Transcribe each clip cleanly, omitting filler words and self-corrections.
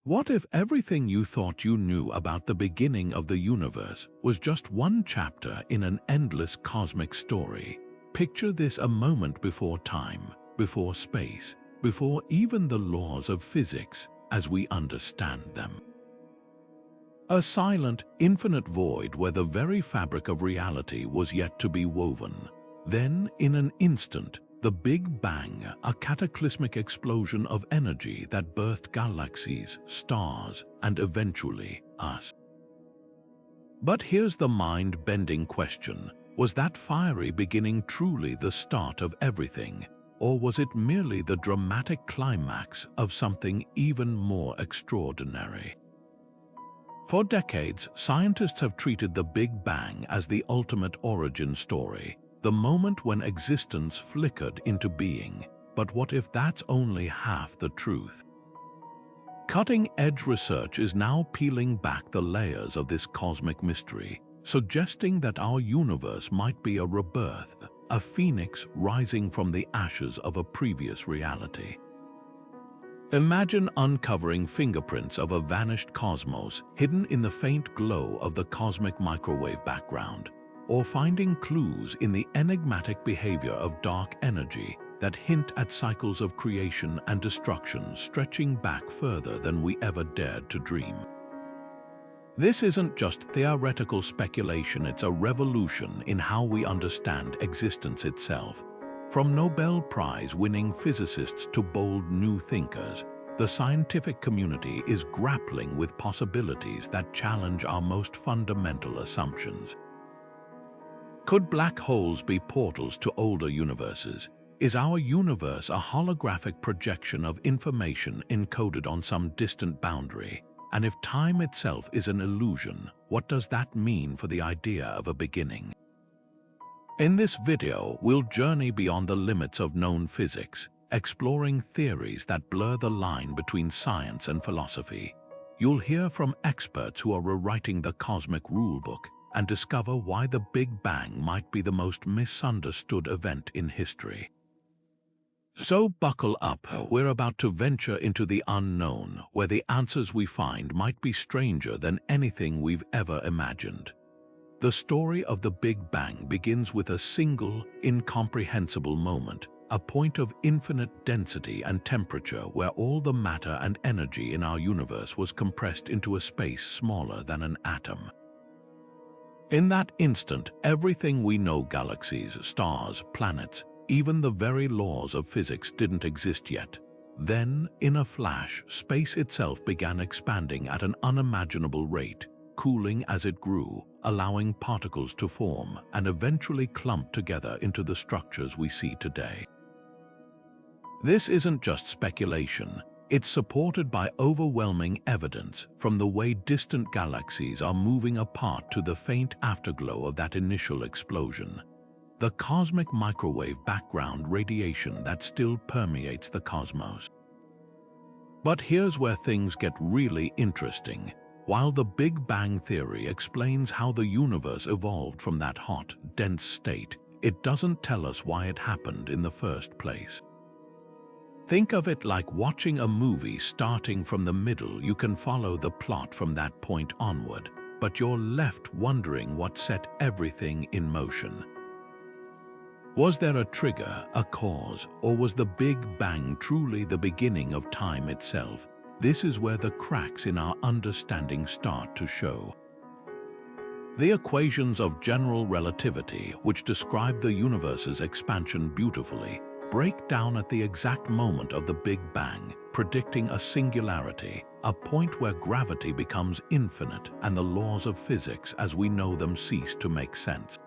What if everything you thought you knew about the beginning of the universe was just one chapter in an endless cosmic story? Picture this: a moment before time, before space, before even the laws of physics as we understand them. A silent, infinite void where the very fabric of reality was yet to be woven. Then, in an instant, the Big Bang, a cataclysmic explosion of energy that birthed galaxies, stars, and eventually us. But here's the mind-bending question. Was that fiery beginning truly the start of everything, or was it merely the dramatic climax of something even more extraordinary? For decades, scientists have treated the Big Bang as the ultimate origin story, the moment when existence flickered into being. But what if that's only half the truth? Cutting-edge research is now peeling back the layers of this cosmic mystery, suggesting that our universe might be a rebirth, a phoenix rising from the ashes of a previous reality. Imagine uncovering fingerprints of a vanished cosmos hidden in the faint glow of the cosmic microwave background, or finding clues in the enigmatic behavior of dark energy that hint at cycles of creation and destruction stretching back further than we ever dared to dream. This isn't just theoretical speculation, it's a revolution in how we understand existence itself. From Nobel Prize-winning physicists to bold new thinkers, the scientific community is grappling with possibilities that challenge our most fundamental assumptions. Could black holes be portals to older universes? Is our universe a holographic projection of information encoded on some distant boundary? And if time itself is an illusion, what does that mean for the idea of a beginning? In this video, we'll journey beyond the limits of known physics, exploring theories that blur the line between science and philosophy. You'll hear from experts who are rewriting the cosmic rulebook and discover why the Big Bang might be the most misunderstood event in history. So buckle up, we're about to venture into the unknown, where the answers we find might be stranger than anything we've ever imagined. The story of the Big Bang begins with a single, incomprehensible moment, a point of infinite density and temperature where all the matter and energy in our universe was compressed into a space smaller than an atom. In that instant, everything we know, galaxies, stars, planets, even the very laws of physics didn't exist yet. Then, in a flash, space itself began expanding at an unimaginable rate, cooling as it grew, allowing particles to form and eventually clump together into the structures we see today. This isn't just speculation. It's supported by overwhelming evidence, from the way distant galaxies are moving apart to the faint afterglow of that initial explosion. The cosmic microwave background radiation that still permeates the cosmos. But here's where things get really interesting. While the Big Bang theory explains how the universe evolved from that hot, dense state, it doesn't tell us why it happened in the first place. Think of it like watching a movie. Starting from the middle, you can follow the plot from that point onward, but you're left wondering what set everything in motion. Was there a trigger, a cause, or was the Big Bang truly the beginning of time itself? This is where the cracks in our understanding start to show. The equations of general relativity, which describe the universe's expansion beautifully, break down at the exact moment of the Big Bang, predicting a singularity, a point where gravity becomes infinite and the laws of physics as we know them cease to make sense.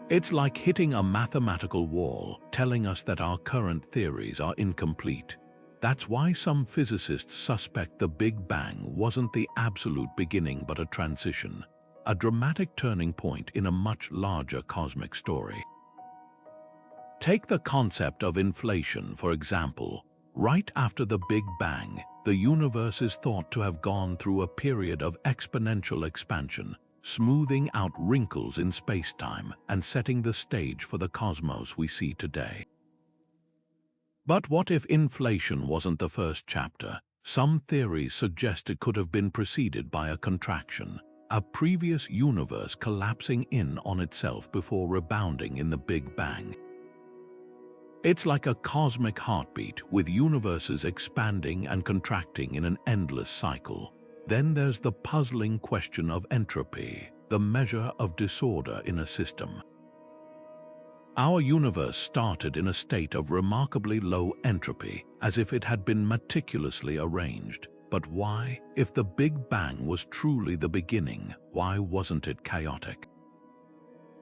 It's like hitting a mathematical wall, telling us that our current theories are incomplete. That's why some physicists suspect the Big Bang wasn't the absolute beginning but a transition, a dramatic turning point in a much larger cosmic story. Take the concept of inflation, for example. Right after the Big Bang, the universe is thought to have gone through a period of exponential expansion, smoothing out wrinkles in space-time and setting the stage for the cosmos we see today. But what if inflation wasn't the first chapter? Some theories suggest it could have been preceded by a contraction, a previous universe collapsing in on itself before rebounding in the Big Bang. It's like a cosmic heartbeat, with universes expanding and contracting in an endless cycle. Then there's the puzzling question of entropy, the measure of disorder in a system. Our universe started in a state of remarkably low entropy, as if it had been meticulously arranged. But why? If the Big Bang was truly the beginning, why wasn't it chaotic?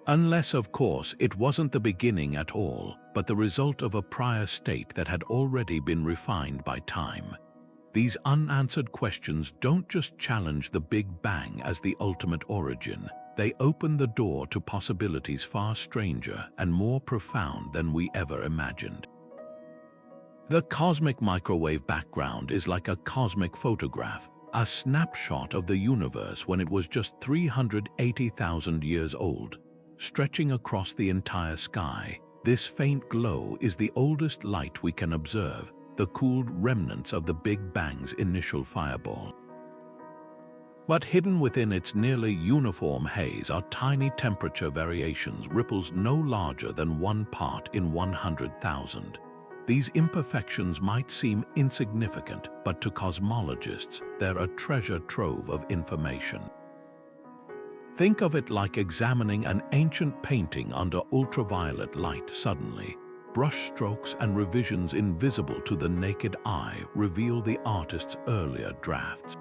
Unless, of course, it wasn't the beginning at all, but the result of a prior state that had already been refined by time. These unanswered questions don't just challenge the Big Bang as the ultimate origin. They open the door to possibilities far stranger and more profound than we ever imagined. The cosmic microwave background is like a cosmic photograph, a snapshot of the universe when it was just 380,000 years old. Stretching across the entire sky, this faint glow is the oldest light we can observe, the cooled remnants of the Big Bang's initial fireball. But hidden within its nearly uniform haze are tiny temperature variations, ripples no larger than 1 part in 100,000. These imperfections might seem insignificant, but to cosmologists, they're a treasure trove of information. Think of it like examining an ancient painting under ultraviolet light. Suddenly, brushstrokes and revisions invisible to the naked eye reveal the artist's earlier drafts.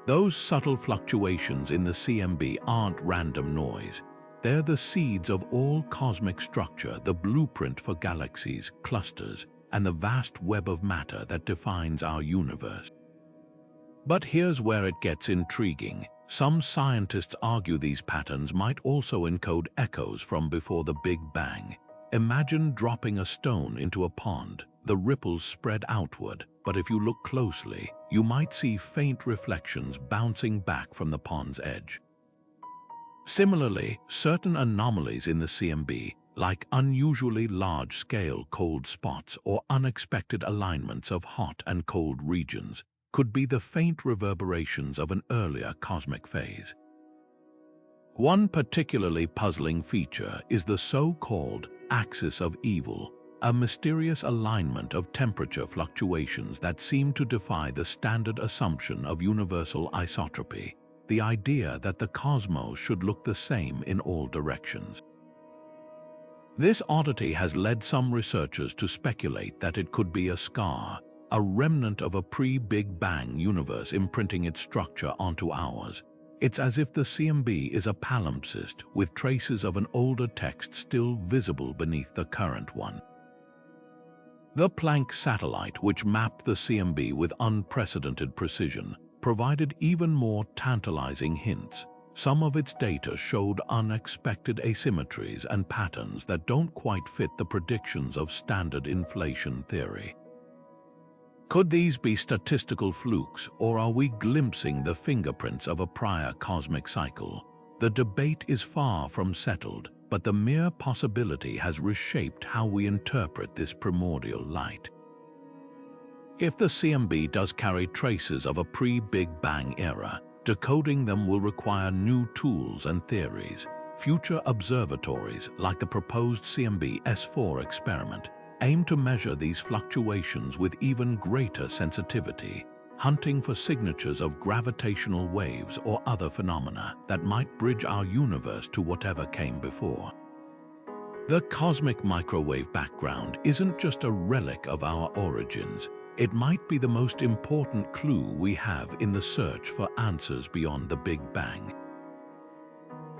Those subtle fluctuations in the CMB aren't random noise. They're the seeds of all cosmic structure, the blueprint for galaxies, clusters, and the vast web of matter that defines our universe. But here's where it gets intriguing. Some scientists argue these patterns might also encode echoes from before the Big Bang. Imagine dropping a stone into a pond. The ripples spread outward, but if you look closely, you might see faint reflections bouncing back from the pond's edge. Similarly, certain anomalies in the CMB, like unusually large-scale cold spots or unexpected alignments of hot and cold regions, could be the faint reverberations of an earlier cosmic phase. One particularly puzzling feature is the so-called axis of evil, a mysterious alignment of temperature fluctuations that seem to defy the standard assumption of universal isotropy, the idea that the cosmos should look the same in all directions. This oddity has led some researchers to speculate that it could be a scar, a remnant of a pre-Big Bang universe imprinting its structure onto ours. It's as if the CMB is a palimpsest with traces of an older text still visible beneath the current one. The Planck satellite, which mapped the CMB with unprecedented precision, provided even more tantalizing hints. Some of its data showed unexpected asymmetries and patterns that don't quite fit the predictions of standard inflation theory. Could these be statistical flukes, or are we glimpsing the fingerprints of a prior cosmic cycle? The debate is far from settled, but the mere possibility has reshaped how we interpret this primordial light. If the CMB does carry traces of a pre-Big Bang era, decoding them will require new tools and theories. Future observatories, like the proposed CMB S4 experiment, aim to measure these fluctuations with even greater sensitivity, hunting for signatures of gravitational waves or other phenomena that might bridge our universe to whatever came before. The cosmic microwave background isn't just a relic of our origins. It might be the most important clue we have in the search for answers beyond the Big Bang.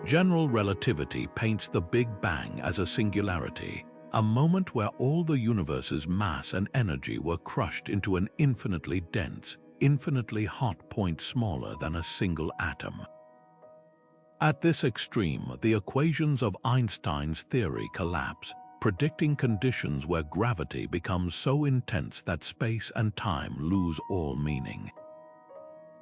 General relativity paints the Big Bang as a singularity, a moment where all the universe's mass and energy were crushed into an infinitely dense, infinitely hot point smaller than a single atom. At this extreme, the equations of Einstein's theory collapse, predicting conditions where gravity becomes so intense that space and time lose all meaning.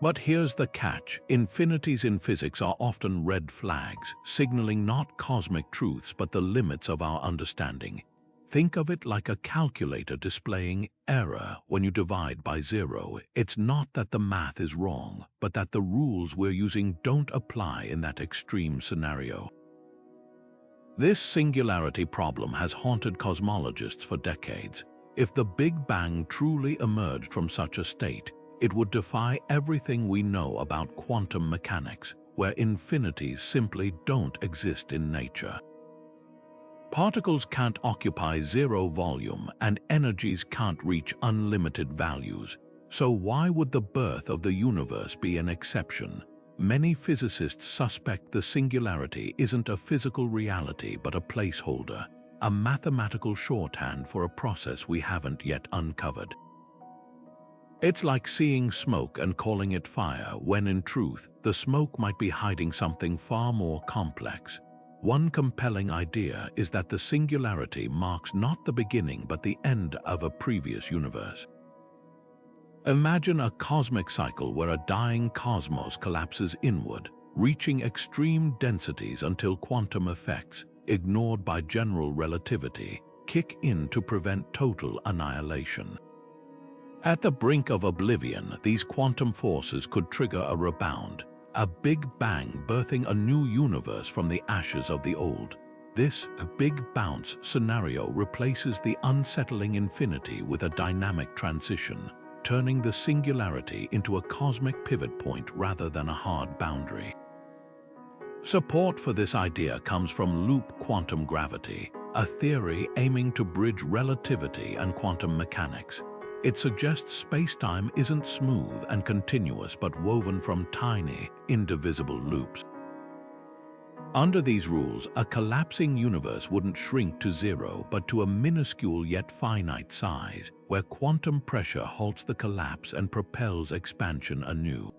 But here's the catch. Infinities in physics are often red flags, signaling not cosmic truths but the limits of our understanding. Think of it like a calculator displaying error when you divide by 0. It's not that the math is wrong, but that the rules we're using don't apply in that extreme scenario. This singularity problem has haunted cosmologists for decades. If the Big Bang truly emerged from such a state, it would defy everything we know about quantum mechanics, where infinities simply don't exist in nature. Particles can't occupy zero volume and energies can't reach unlimited values. So why would the birth of the universe be an exception? Many physicists suspect the singularity isn't a physical reality but a placeholder, a mathematical shorthand for a process we haven't yet uncovered. It's like seeing smoke and calling it fire, when in truth, the smoke might be hiding something far more complex. One compelling idea is that the singularity marks not the beginning but the end of a previous universe. Imagine a cosmic cycle where a dying cosmos collapses inward, reaching extreme densities until quantum effects, ignored by general relativity, kick in to prevent total annihilation. At the brink of oblivion, these quantum forces could trigger a rebound, a Big Bang birthing a new universe from the ashes of the old. This Big Bounce scenario replaces the unsettling infinity with a dynamic transition, turning the singularity into a cosmic pivot point rather than a hard boundary. Support for this idea comes from loop quantum gravity, a theory aiming to bridge relativity and quantum mechanics. It suggests space-time isn't smooth and continuous but woven from tiny, indivisible loops. Under these rules, a collapsing universe wouldn't shrink to zero but to a minuscule yet finite size, where quantum pressure halts the collapse and propels expansion anew.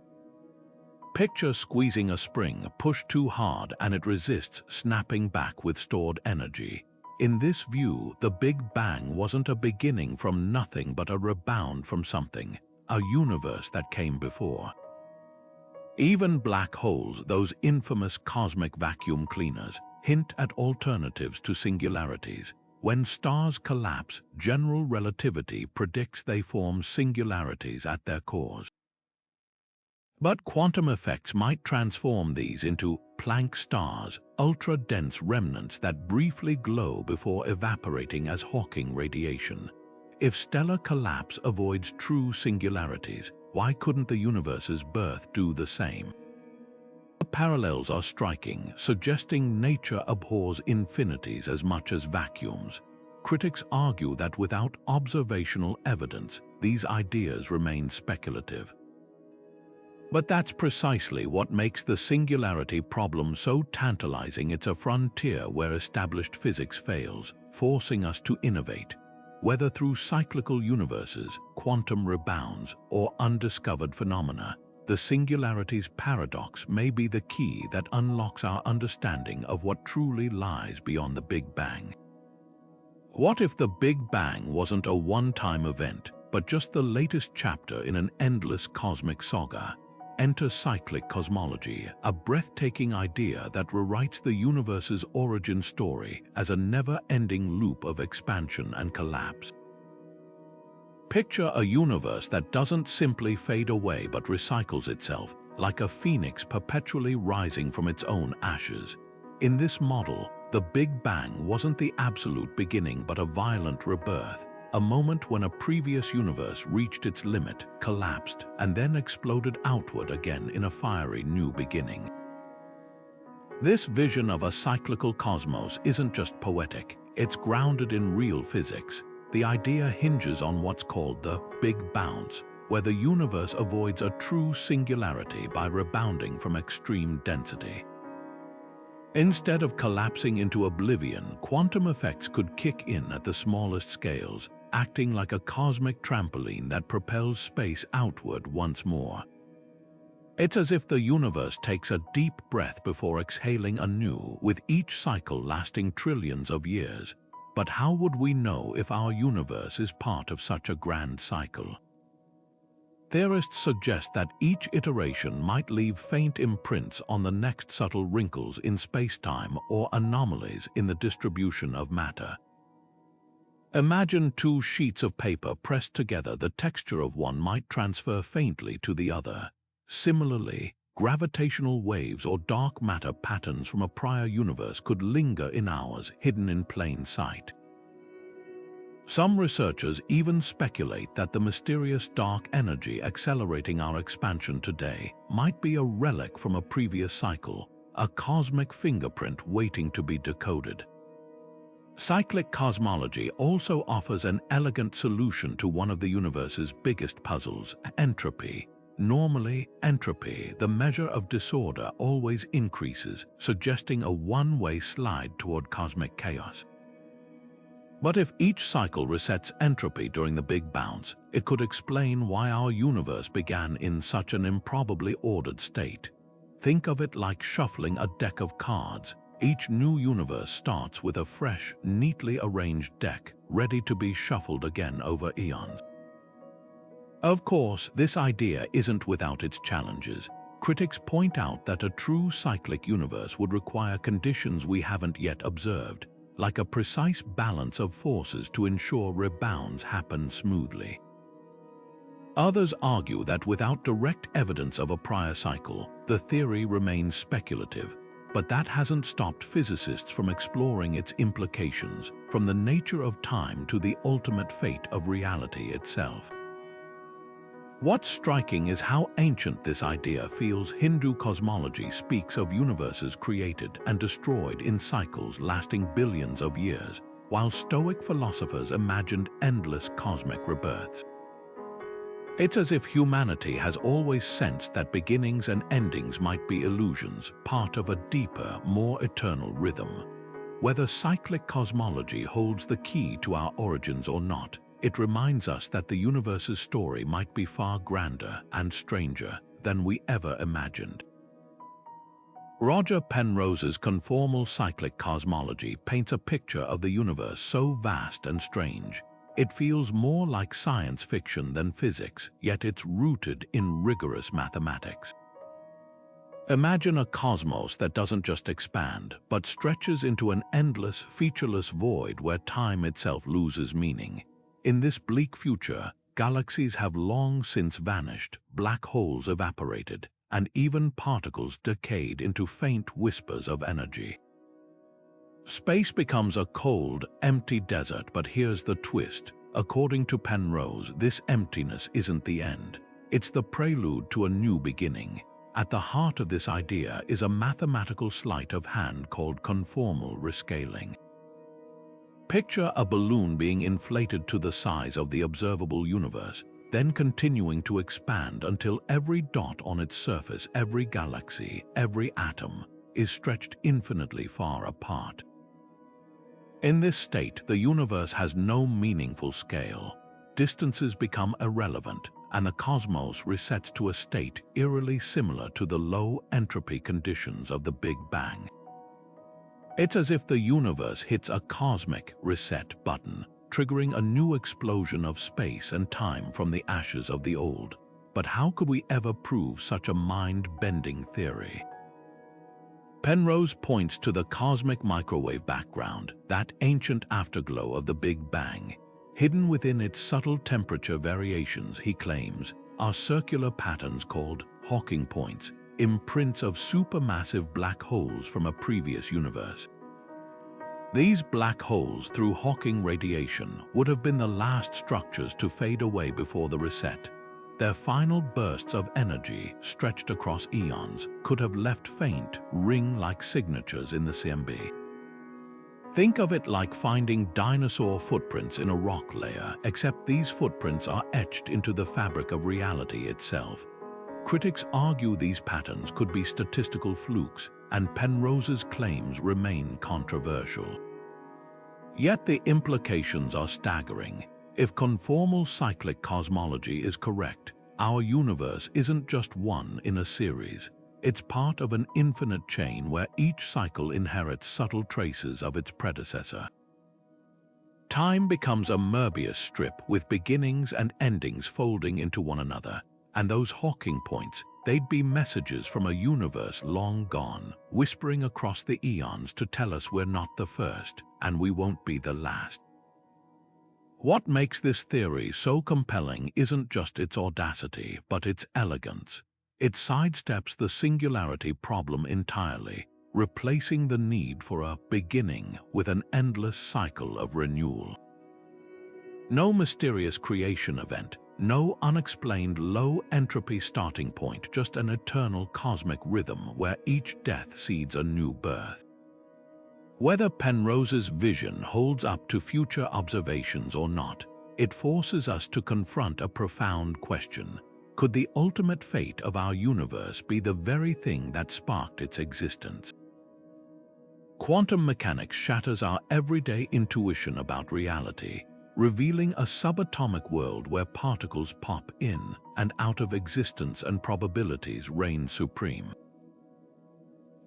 Picture squeezing a spring, push too hard and it resists, snapping back with stored energy. In this view, the Big Bang wasn't a beginning from nothing but a rebound from something, a universe that came before. Even black holes, those infamous cosmic vacuum cleaners, hint at alternatives to singularities. When stars collapse, general relativity predicts they form singularities at their cores. But quantum effects might transform these into Planck stars, ultra-dense remnants that briefly glow before evaporating as Hawking radiation. If stellar collapse avoids true singularities, why couldn't the universe's birth do the same? The parallels are striking, suggesting nature abhors infinities as much as vacuums. Critics argue that without observational evidence, these ideas remain speculative. But that's precisely what makes the singularity problem so tantalizing. It's a frontier where established physics fails, forcing us to innovate. Whether through cyclical universes, quantum rebounds, or undiscovered phenomena, the singularity's paradox may be the key that unlocks our understanding of what truly lies beyond the Big Bang. What if the Big Bang wasn't a one-time event, but just the latest chapter in an endless cosmic saga? Enter Cyclic Cosmology, a breathtaking idea that rewrites the universe's origin story as a never-ending loop of expansion and collapse. Picture a universe that doesn't simply fade away but recycles itself, like a phoenix perpetually rising from its own ashes. In this model, the Big Bang wasn't the absolute beginning but a violent rebirth, a moment when a previous universe reached its limit, collapsed, and then exploded outward again in a fiery new beginning. This vision of a cyclical cosmos isn't just poetic, it's grounded in real physics. The idea hinges on what's called the Big Bounce, where the universe avoids a true singularity by rebounding from extreme density. Instead of collapsing into oblivion, quantum effects could kick in at the smallest scales, acting like a cosmic trampoline that propels space outward once more. It's as if the universe takes a deep breath before exhaling anew, with each cycle lasting trillions of years. But how would we know if our universe is part of such a grand cycle? Theorists suggest that each iteration might leave faint imprints on the next, subtle wrinkles in space-time or anomalies in the distribution of matter. Imagine two sheets of paper pressed together. The texture of one might transfer faintly to the other. Similarly, gravitational waves or dark matter patterns from a prior universe could linger in ours, hidden in plain sight. Some researchers even speculate that the mysterious dark energy accelerating our expansion today might be a relic from a previous cycle, a cosmic fingerprint waiting to be decoded. Cyclic cosmology also offers an elegant solution to one of the universe's biggest puzzles, entropy. Normally, entropy, the measure of disorder, always increases, suggesting a one-way slide toward cosmic chaos. But if each cycle resets entropy during the big bounce, it could explain why our universe began in such an improbably ordered state. Think of it like shuffling a deck of cards. Each new universe starts with a fresh, neatly arranged deck, ready to be shuffled again over eons. Of course, this idea isn't without its challenges. Critics point out that a true cyclic universe would require conditions we haven't yet observed, like a precise balance of forces to ensure rebounds happen smoothly. Others argue that without direct evidence of a prior cycle, the theory remains speculative, but that hasn't stopped physicists from exploring its implications, from the nature of time to the ultimate fate of reality itself. What's striking is how ancient this idea feels. Hindu cosmology speaks of universes created and destroyed in cycles lasting billions of years, while Stoic philosophers imagined endless cosmic rebirths. It's as if humanity has always sensed that beginnings and endings might be illusions, part of a deeper, more eternal rhythm. Whether cyclic cosmology holds the key to our origins or not, it reminds us that the universe's story might be far grander and stranger than we ever imagined. Roger Penrose's Conformal Cyclic Cosmology paints a picture of the universe so vast and strange. It feels more like science fiction than physics, yet it's rooted in rigorous mathematics. Imagine a cosmos that doesn't just expand, but stretches into an endless, featureless void where time itself loses meaning. In this bleak future, galaxies have long since vanished, black holes evaporated, and even particles decayed into faint whispers of energy. Space becomes a cold, empty desert, but here's the twist. According to Penrose, this emptiness isn't the end. It's the prelude to a new beginning. At the heart of this idea is a mathematical sleight of hand called conformal rescaling. Picture a balloon being inflated to the size of the observable universe, then continuing to expand until every dot on its surface, every galaxy, every atom, is stretched infinitely far apart. In this state, the universe has no meaningful scale. Distances become irrelevant, and the cosmos resets to a state eerily similar to the low entropy conditions of the Big Bang. It's as if the universe hits a cosmic reset button, triggering a new explosion of space and time from the ashes of the old. But how could we ever prove such a mind-bending theory? Penrose points to the cosmic microwave background, that ancient afterglow of the Big Bang. Hidden within its subtle temperature variations, he claims, are circular patterns called Hawking points, imprints of supermassive black holes from a previous universe. These black holes, through Hawking radiation, would have been the last structures to fade away before the reset. Their final bursts of energy, stretched across eons, could have left faint, ring-like signatures in the CMB. Think of it like finding dinosaur footprints in a rock layer, except these footprints are etched into the fabric of reality itself. Critics argue these patterns could be statistical flukes, and Penrose's claims remain controversial. Yet the implications are staggering. If conformal cyclic cosmology is correct, our universe isn't just one in a series. It's part of an infinite chain where each cycle inherits subtle traces of its predecessor. Time becomes a Möbius strip with beginnings and endings folding into one another, and those Hawking points, they'd be messages from a universe long gone, whispering across the eons to tell us we're not the first, and we won't be the last. What makes this theory so compelling isn't just its audacity, but its elegance. It sidesteps the singularity problem entirely, replacing the need for a beginning with an endless cycle of renewal. No mysterious creation event, no unexplained low entropy starting point, just an eternal cosmic rhythm where each death seeds a new birth. Whether Penrose's vision holds up to future observations or not, it forces us to confront a profound question. Could the ultimate fate of our universe be the very thing that sparked its existence? Quantum mechanics shatters our everyday intuition about reality, revealing a subatomic world where particles pop in and out of existence and probabilities reign supreme.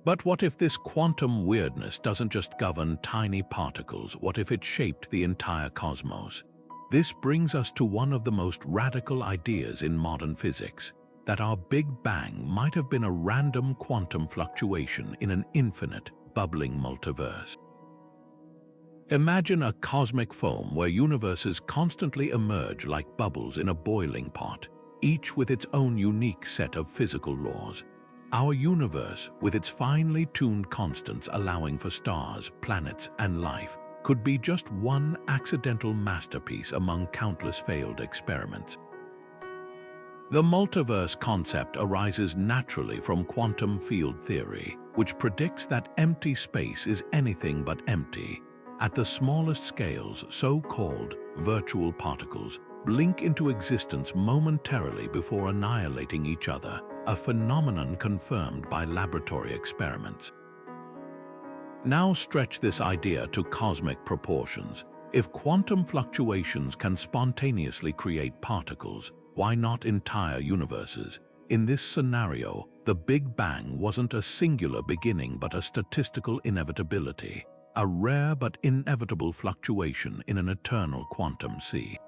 But what if this quantum weirdness doesn't just govern tiny particles? What if it shaped the entire cosmos? This brings us to one of the most radical ideas in modern physics, that our Big Bang might have been a random quantum fluctuation in an infinite, bubbling multiverse. Imagine a cosmic foam where universes constantly emerge like bubbles in a boiling pot, each with its own unique set of physical laws. Our universe, with its finely tuned constants allowing for stars, planets, and life, could be just one accidental masterpiece among countless failed experiments. The multiverse concept arises naturally from quantum field theory, which predicts that empty space is anything but empty. At the smallest scales, so-called virtual particles blink into existence momentarily before annihilating each other, a phenomenon confirmed by laboratory experiments. Now stretch this idea to cosmic proportions. If quantum fluctuations can spontaneously create particles, why not entire universes? In this scenario, the Big Bang wasn't a singular beginning but a statistical inevitability, a rare but inevitable fluctuation in an eternal quantum sea.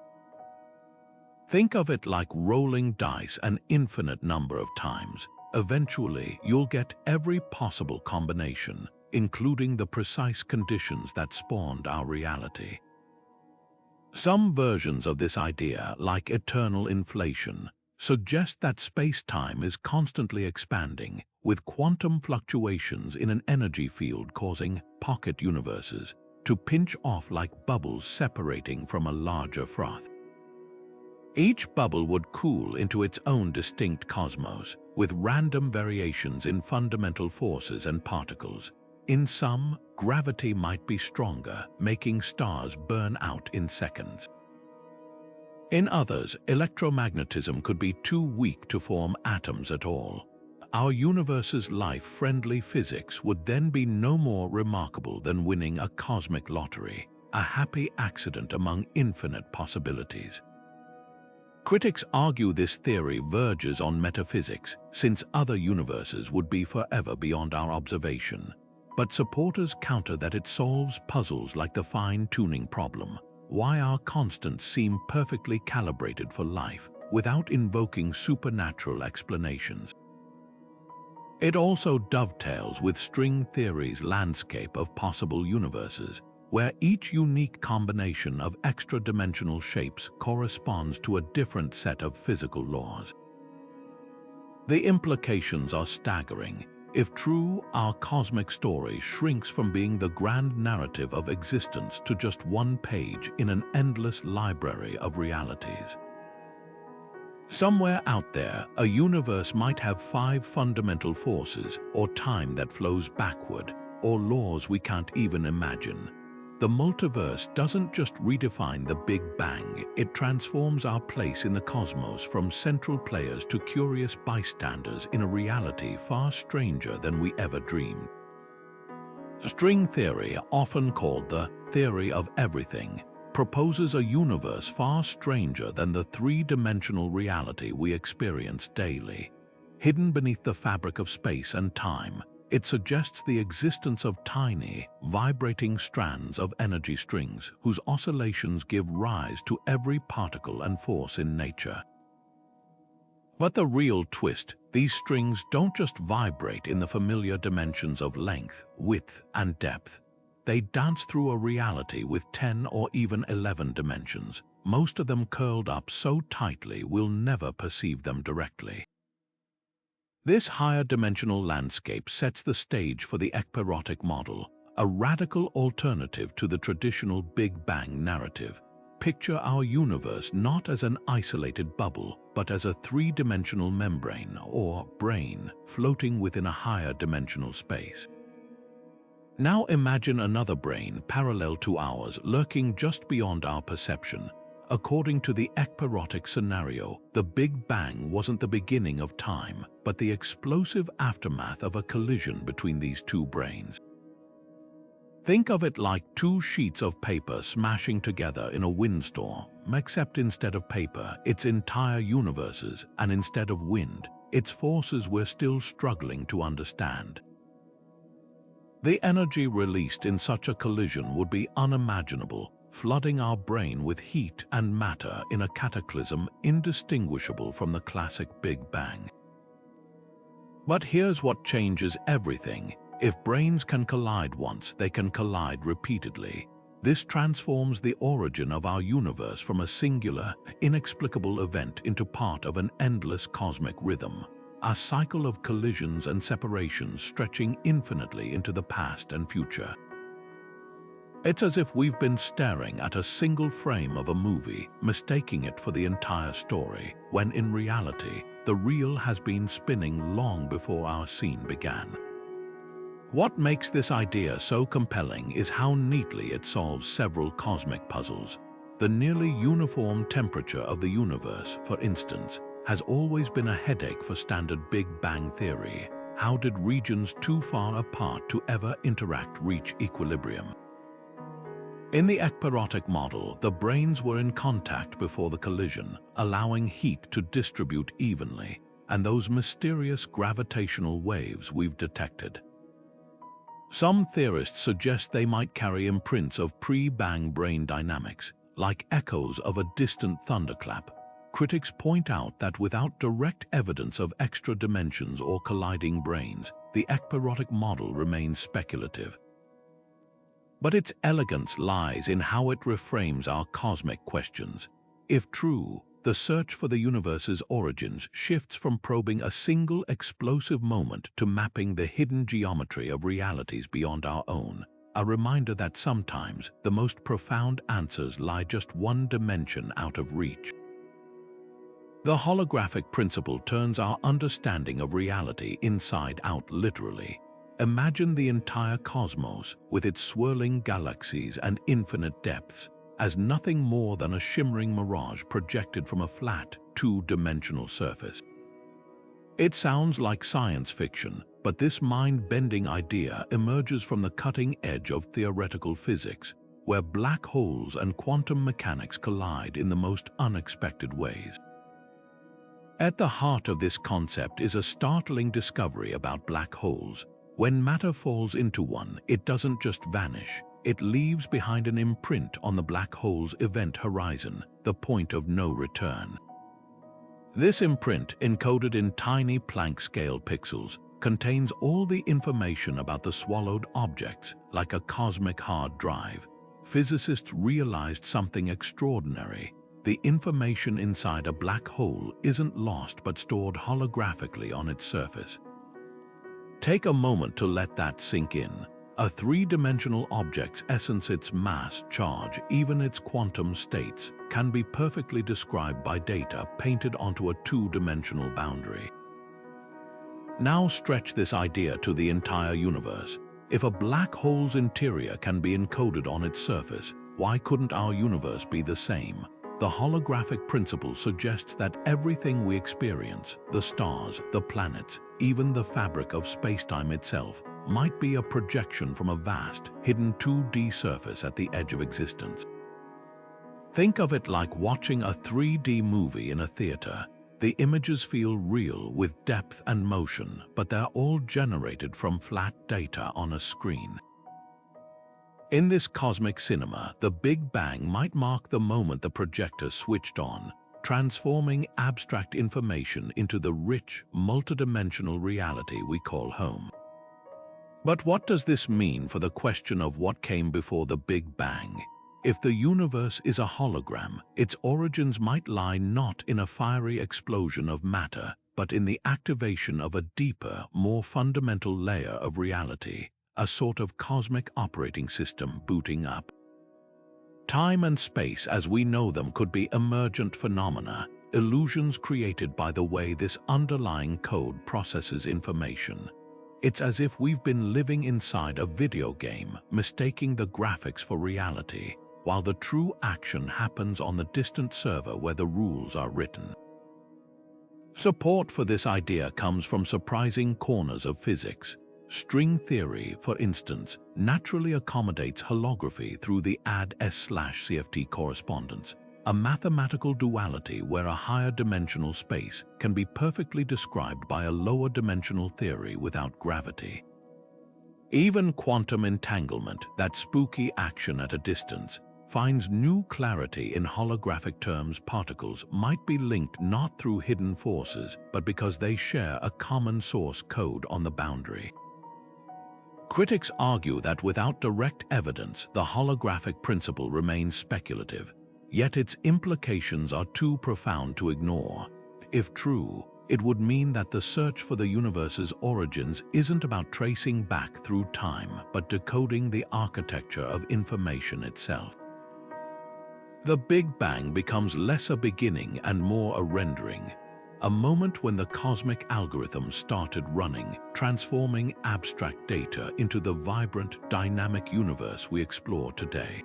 Think of it like rolling dice an infinite number of times. Eventually, you'll get every possible combination, including the precise conditions that spawned our reality. Some versions of this idea, like eternal inflation, suggest that space-time is constantly expanding, with quantum fluctuations in an energy field causing pocket universes to pinch off like bubbles separating from a larger froth. Each bubble would cool into its own distinct cosmos, with random variations in fundamental forces and particles. In some, gravity might be stronger, making stars burn out in seconds. In others, electromagnetism could be too weak to form atoms at all. Our universe's life-friendly physics would then be no more remarkable than winning a cosmic lottery, a happy accident among infinite possibilities. Critics argue this theory verges on metaphysics, since other universes would be forever beyond our observation. But supporters counter that it solves puzzles like the fine-tuning problem, why our constants seem perfectly calibrated for life without invoking supernatural explanations. It also dovetails with string theory's landscape of possible universes, where each unique combination of extra-dimensional shapes corresponds to a different set of physical laws. The implications are staggering. If true, our cosmic story shrinks from being the grand narrative of existence to just one page in an endless library of realities. Somewhere out there, a universe might have 5 fundamental forces, or time that flows backward, or laws we can't even imagine. The multiverse doesn't just redefine the Big Bang, it transforms our place in the cosmos from central players to curious bystanders in a reality far stranger than we ever dreamed. String theory, often called the theory of everything, proposes a universe far stranger than the 3-dimensional reality we experience daily. Hidden beneath the fabric of space and time, it suggests the existence of tiny, vibrating strands of energy strings whose oscillations give rise to every particle and force in nature. But the real twist, these strings don't just vibrate in the familiar dimensions of length, width, and depth. They dance through a reality with 10 or even 11 dimensions, most of them curled up so tightly we'll never perceive them directly. This higher dimensional landscape sets the stage for the ekpyrotic model, a radical alternative to the traditional Big Bang narrative. Picture our universe not as an isolated bubble, but as a three-dimensional membrane, or brain, floating within a higher dimensional space. Now imagine another brain parallel to ours, lurking just beyond our perception. According to the ekpyrotic scenario, the Big Bang wasn't the beginning of time, but the explosive aftermath of a collision between these two brains. Think of it like two sheets of paper smashing together in a windstorm, except instead of paper, it's entire universes, and instead of wind, it's forces we're still struggling to understand. The energy released in such a collision would be unimaginable, flooding our brain with heat and matter in a cataclysm indistinguishable from the classic Big Bang. But here's what changes everything. If brains can collide once, they can collide repeatedly. This transforms the origin of our universe from a singular, inexplicable event into part of an endless cosmic rhythm, a cycle of collisions and separations stretching infinitely into the past and future. It's as if we've been staring at a single frame of a movie, mistaking it for the entire story, when in reality, the reel has been spinning long before our scene began. What makes this idea so compelling is how neatly it solves several cosmic puzzles. The nearly uniform temperature of the universe, for instance, has always been a headache for standard Big Bang theory. How did regions too far apart to ever interact reach equilibrium? In the ekpyrotic model, the brains were in contact before the collision, allowing heat to distribute evenly, and those mysterious gravitational waves we've detected. Some theorists suggest they might carry imprints of pre-bang brain dynamics, like echoes of a distant thunderclap. Critics point out that without direct evidence of extra dimensions or colliding brains, the ekpyrotic model remains speculative. But its elegance lies in how it reframes our cosmic questions. If true, the search for the universe's origins shifts from probing a single explosive moment to mapping the hidden geometry of realities beyond our own, a reminder that sometimes the most profound answers lie just one dimension out of reach. The holographic principle turns our understanding of reality inside out literally. Imagine the entire cosmos, with its swirling galaxies and infinite depths, as nothing more than a shimmering mirage projected from a flat, two-dimensional surface. It sounds like science fiction, but this mind-bending idea emerges from the cutting edge of theoretical physics, where black holes and quantum mechanics collide in the most unexpected ways. At the heart of this concept is a startling discovery about black holes. When matter falls into one, it doesn't just vanish. It leaves behind an imprint on the black hole's event horizon, the point of no return. This imprint, encoded in tiny Planck-scale pixels, contains all the information about the swallowed objects, like a cosmic hard drive. Physicists realized something extraordinary. The information inside a black hole isn't lost but stored holographically on its surface. Take a moment to let that sink in. A three-dimensional object's essence, its mass, charge, even its quantum states, can be perfectly described by data painted onto a two-dimensional boundary. Now stretch this idea to the entire universe. If a black hole's interior can be encoded on its surface, why couldn't our universe be the same? The holographic principle suggests that everything we experience, the stars, the planets, even the fabric of spacetime itself, might be a projection from a vast, hidden 2D surface at the edge of existence. Think of it like watching a 3D movie in a theater. The images feel real with depth and motion, but they're all generated from flat data on a screen. In this cosmic cinema, the Big Bang might mark the moment the projector switched on, transforming abstract information into the rich, multidimensional reality we call home. But what does this mean for the question of what came before the Big Bang? If the universe is a hologram, its origins might lie not in a fiery explosion of matter, but in the activation of a deeper, more fundamental layer of reality, a sort of cosmic operating system booting up. Time and space as we know them could be emergent phenomena, illusions created by the way this underlying code processes information. It's as if we've been living inside a video game, mistaking the graphics for reality, while the true action happens on the distant server where the rules are written. Support for this idea comes from surprising corners of physics. String theory, for instance, naturally accommodates holography through the add-s/CFT correspondence, a mathematical duality where a higher dimensional space can be perfectly described by a lower dimensional theory without gravity. Even quantum entanglement, that spooky action at a distance, finds new clarity in holographic terms. Particles might be linked not through hidden forces, but because they share a common source code on the boundary. Critics argue that without direct evidence, the holographic principle remains speculative, yet its implications are too profound to ignore. If true, it would mean that the search for the universe's origins isn't about tracing back through time, but decoding the architecture of information itself. The Big Bang becomes less a beginning and more a rendering, a moment when the cosmic algorithm started running, transforming abstract data into the vibrant, dynamic universe we explore today.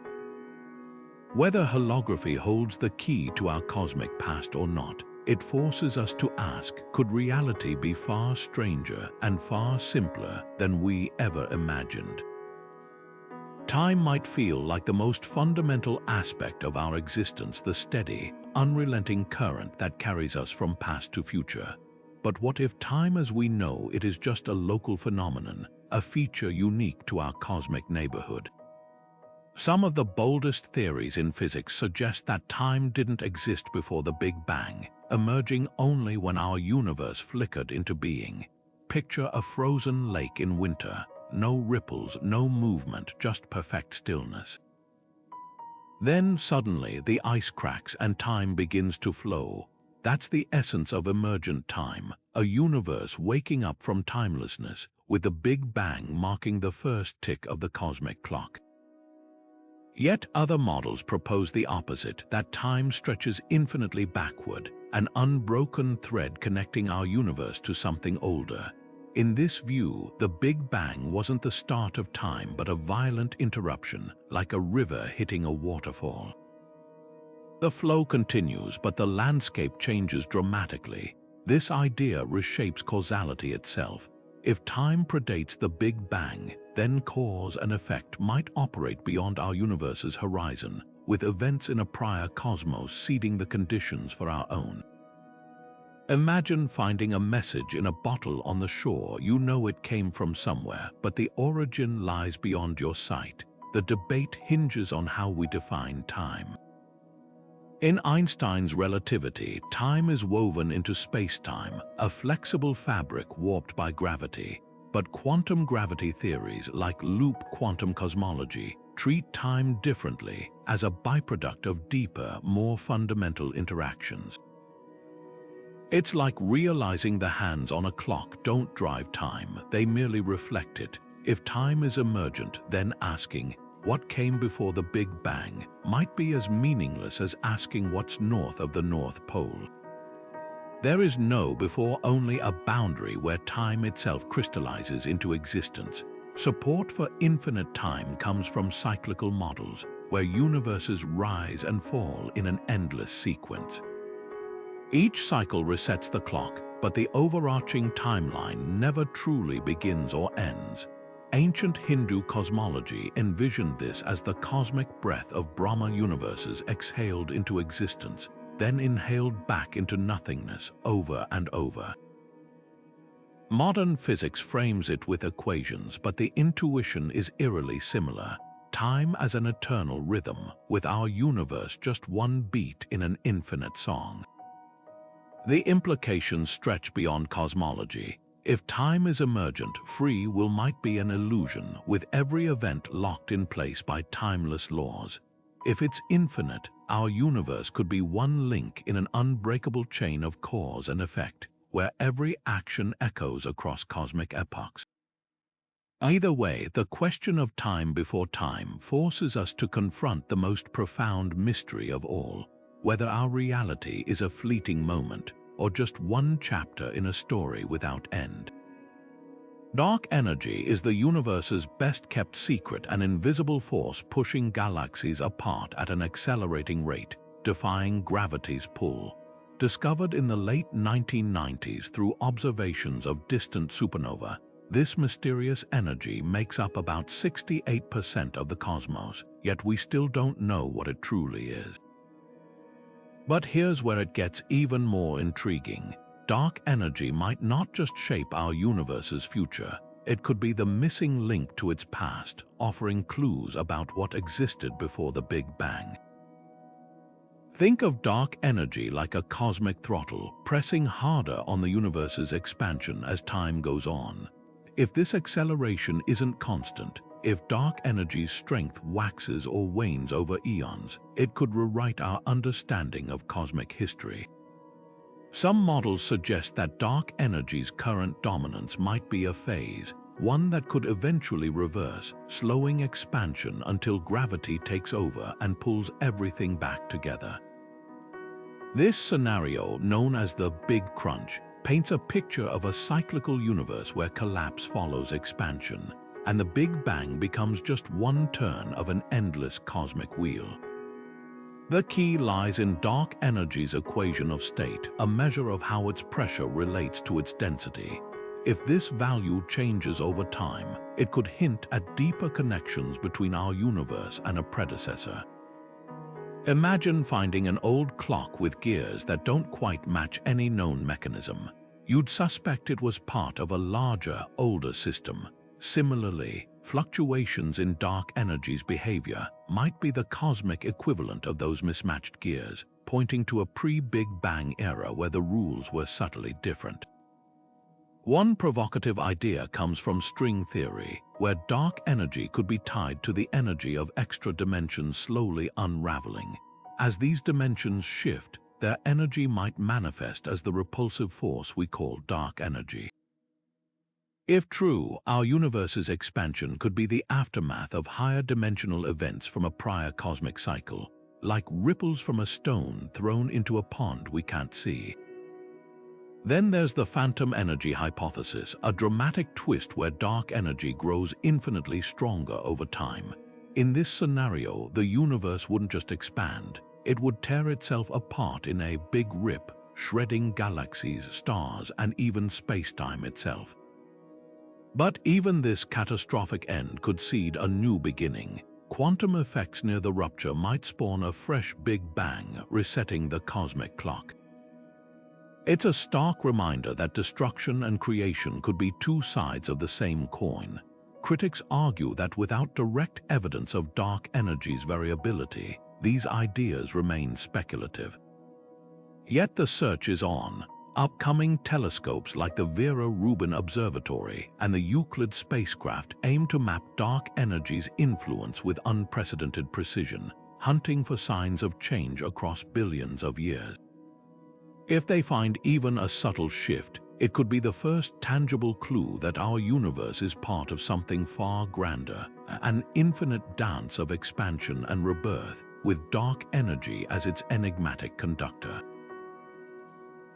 Whether holography holds the key to our cosmic past or not, it forces us to ask, could reality be far stranger and far simpler than we ever imagined? Time might feel like the most fundamental aspect of our existence, the steady, unrelenting current that carries us from past to future. But what if time as we know it is just a local phenomenon, a feature unique to our cosmic neighborhood? Some of the boldest theories in physics suggest that time didn't exist before the Big Bang, emerging only when our universe flickered into being. Picture a frozen lake in winter. No ripples, no movement, just perfect stillness. Then suddenly the ice cracks and time begins to flow. That's the essence of emergent time, a universe waking up from timelessness, with the Big Bang marking the first tick of the cosmic clock. Yet other models propose the opposite, that time stretches infinitely backward, an unbroken thread connecting our universe to something older. In this view, the Big Bang wasn't the start of time but a violent interruption, like a river hitting a waterfall. The flow continues, but the landscape changes dramatically. This idea reshapes causality itself. If time predates the Big Bang, then cause and effect might operate beyond our universe's horizon, with events in a prior cosmos seeding the conditions for our own. Imagine finding a message in a bottle on the shore. You know it came from somewhere, but the origin lies beyond your sight. The debate hinges on how we define time. In Einstein's relativity, time is woven into space-time, a flexible fabric warped by gravity. But quantum gravity theories like loop quantum cosmology treat time differently, as a byproduct of deeper, more fundamental interactions. It's like realizing the hands on a clock don't drive time, they merely reflect it. If time is emergent, then asking, what came before the Big Bang, might be as meaningless as asking what's north of the North Pole. There is no before, only a boundary where time itself crystallizes into existence. Support for infinite time comes from cyclical models, where universes rise and fall in an endless sequence. Each cycle resets the clock, but the overarching timeline never truly begins or ends. Ancient Hindu cosmology envisioned this as the cosmic breath of Brahma universes exhaled into existence, then inhaled back into nothingness over and over. Modern physics frames it with equations, but the intuition is eerily similar. Time as an eternal rhythm, with our universe just one beat in an infinite song. The implications stretch beyond cosmology. If time is emergent, free will might be an illusion, with every event locked in place by timeless laws. If it's infinite, our universe could be one link in an unbreakable chain of cause and effect, where every action echoes across cosmic epochs. Either way, the question of time before time forces us to confront the most profound mystery of all, whether our reality is a fleeting moment or just one chapter in a story without end. Dark energy is the universe's best-kept secret, an invisible force pushing galaxies apart at an accelerating rate, defying gravity's pull. Discovered in the late 1990s through observations of distant supernova, this mysterious energy makes up about 68% of the cosmos, yet we still don't know what it truly is. But here's where it gets even more intriguing. Dark energy might not just shape our universe's future, it could be the missing link to its past, offering clues about what existed before the Big Bang. Think of dark energy like a cosmic throttle, pressing harder on the universe's expansion as time goes on. If this acceleration isn't constant, if dark energy's strength waxes or wanes over eons, it could rewrite our understanding of cosmic history. Some models suggest that dark energy's current dominance might be a phase, one that could eventually reverse, slowing expansion until gravity takes over and pulls everything back together. This scenario, known as the Big Crunch, paints a picture of a cyclical universe where collapse follows expansion, and the Big Bang becomes just one turn of an endless cosmic wheel. The key lies in dark energy's equation of state, a measure of how its pressure relates to its density. If this value changes over time, it could hint at deeper connections between our universe and a predecessor. Imagine finding an old clock with gears that don't quite match any known mechanism. You'd suspect it was part of a larger, older system. Similarly, fluctuations in dark energy's behavior might be the cosmic equivalent of those mismatched gears, pointing to a pre-Big Bang era where the rules were subtly different. One provocative idea comes from string theory, where dark energy could be tied to the energy of extra dimensions slowly unraveling. As these dimensions shift, their energy might manifest as the repulsive force we call dark energy. If true, our universe's expansion could be the aftermath of higher dimensional events from a prior cosmic cycle, like ripples from a stone thrown into a pond we can't see. Then there's the phantom energy hypothesis, a dramatic twist where dark energy grows infinitely stronger over time. In this scenario, the universe wouldn't just expand, it would tear itself apart in a big rip, shredding galaxies, stars, and even space-time itself. But even this catastrophic end could seed a new beginning. Quantum effects near the rupture might spawn a fresh Big Bang, resetting the cosmic clock. It's a stark reminder that destruction and creation could be two sides of the same coin. Critics argue that without direct evidence of dark energy's variability, these ideas remain speculative. Yet the search is on. Upcoming telescopes like the Vera Rubin Observatory and the Euclid spacecraft aim to map dark energy's influence with unprecedented precision, hunting for signs of change across billions of years. If they find even a subtle shift, it could be the first tangible clue that our universe is part of something far grander, an infinite dance of expansion and rebirth, with dark energy as its enigmatic conductor.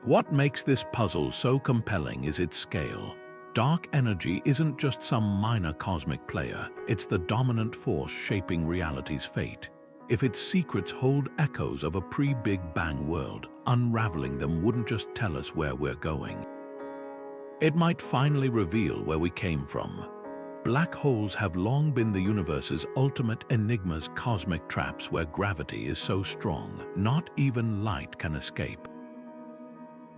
What makes this puzzle so compelling is its scale. Dark energy isn't just some minor cosmic player, it's the dominant force shaping reality's fate. If its secrets hold echoes of a pre-Big Bang world, unraveling them wouldn't just tell us where we're going. It might finally reveal where we came from. Black holes have long been the universe's ultimate enigmas, cosmic traps where gravity is so strong, not even light can escape.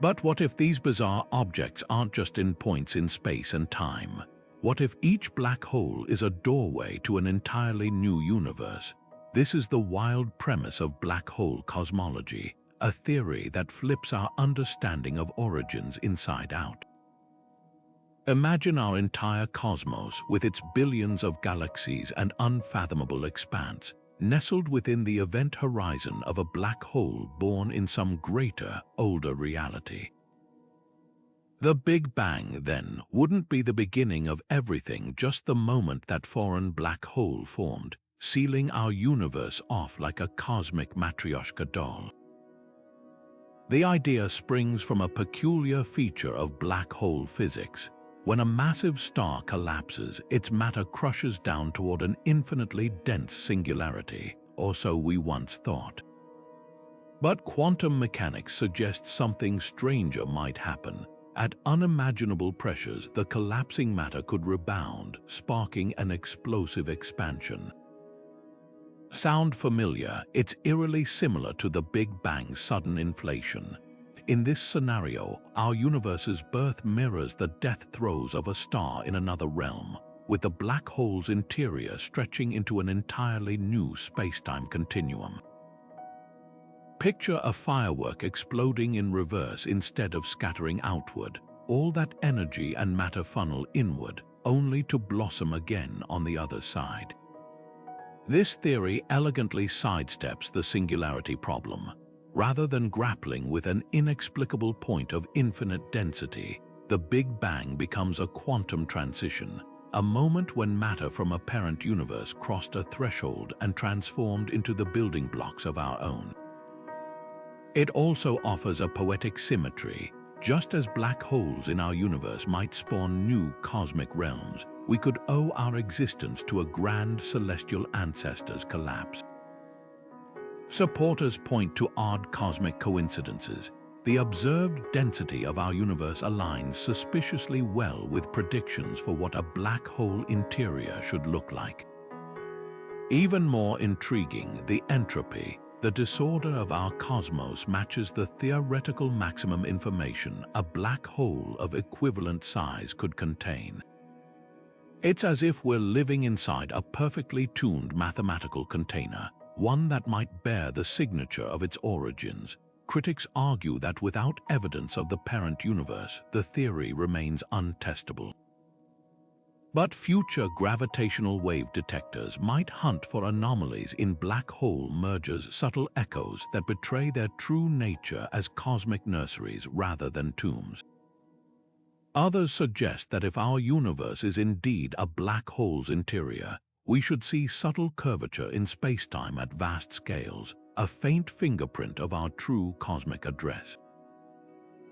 But what if these bizarre objects aren't just in points in space and time? What if each black hole is a doorway to an entirely new universe? This is the wild premise of black hole cosmology, a theory that flips our understanding of origins inside out. Imagine our entire cosmos with its billions of galaxies and unfathomable expanse, nestled within the event horizon of a black hole born in some greater, older reality. The Big Bang, then, wouldn't be the beginning of everything, just the moment that foreign black hole formed, sealing our universe off like a cosmic matryoshka doll. The idea springs from a peculiar feature of black hole physics. When a massive star collapses, its matter crushes down toward an infinitely dense singularity, or so we once thought. But quantum mechanics suggests something stranger might happen. At unimaginable pressures, the collapsing matter could rebound, sparking an explosive expansion. Sound familiar? It's eerily similar to the Big Bang's sudden inflation. In this scenario, our universe's birth mirrors the death throes of a star in another realm, with the black hole's interior stretching into an entirely new space-time continuum. Picture a firework exploding in reverse instead of scattering outward, all that energy and matter funnel inward, only to blossom again on the other side. This theory elegantly sidesteps the singularity problem. Rather than grappling with an inexplicable point of infinite density, the Big Bang becomes a quantum transition, a moment when matter from a parent universe crossed a threshold and transformed into the building blocks of our own. It also offers a poetic symmetry. Just as black holes in our universe might spawn new cosmic realms, we could owe our existence to a grand celestial ancestor's collapse. Supporters point to odd cosmic coincidences. The observed density of our universe aligns suspiciously well with predictions for what a black hole interior should look like. Even more intriguing, the entropy, the disorder of our cosmos, matches the theoretical maximum information a black hole of equivalent size could contain. It's as if we're living inside a perfectly tuned mathematical container, one that might bear the signature of its origins. Critics argue that without evidence of the parent universe, the theory remains untestable. But future gravitational wave detectors might hunt for anomalies in black hole mergers, subtle echoes that betray their true nature as cosmic nurseries rather than tombs. Others suggest that if our universe is indeed a black hole's interior, we should see subtle curvature in spacetime at vast scales, a faint fingerprint of our true cosmic address.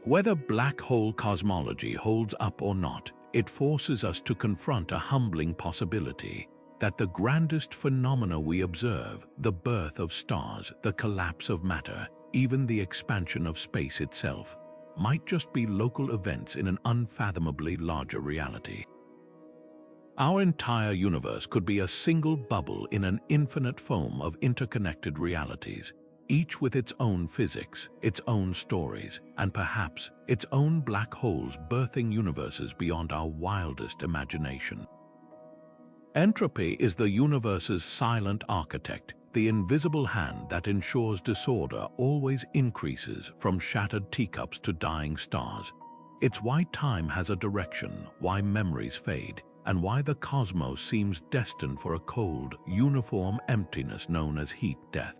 Whether black hole cosmology holds up or not, it forces us to confront a humbling possibility that the grandest phenomena we observe, the birth of stars, the collapse of matter, even the expansion of space itself, might just be local events in an unfathomably larger reality. Our entire universe could be a single bubble in an infinite foam of interconnected realities, each with its own physics, its own stories, and perhaps its own black holes birthing universes beyond our wildest imagination. Entropy is the universe's silent architect, the invisible hand that ensures disorder always increases from shattered teacups to dying stars. It's why time has a direction, why memories fade, and why the cosmos seems destined for a cold, uniform emptiness known as heat death.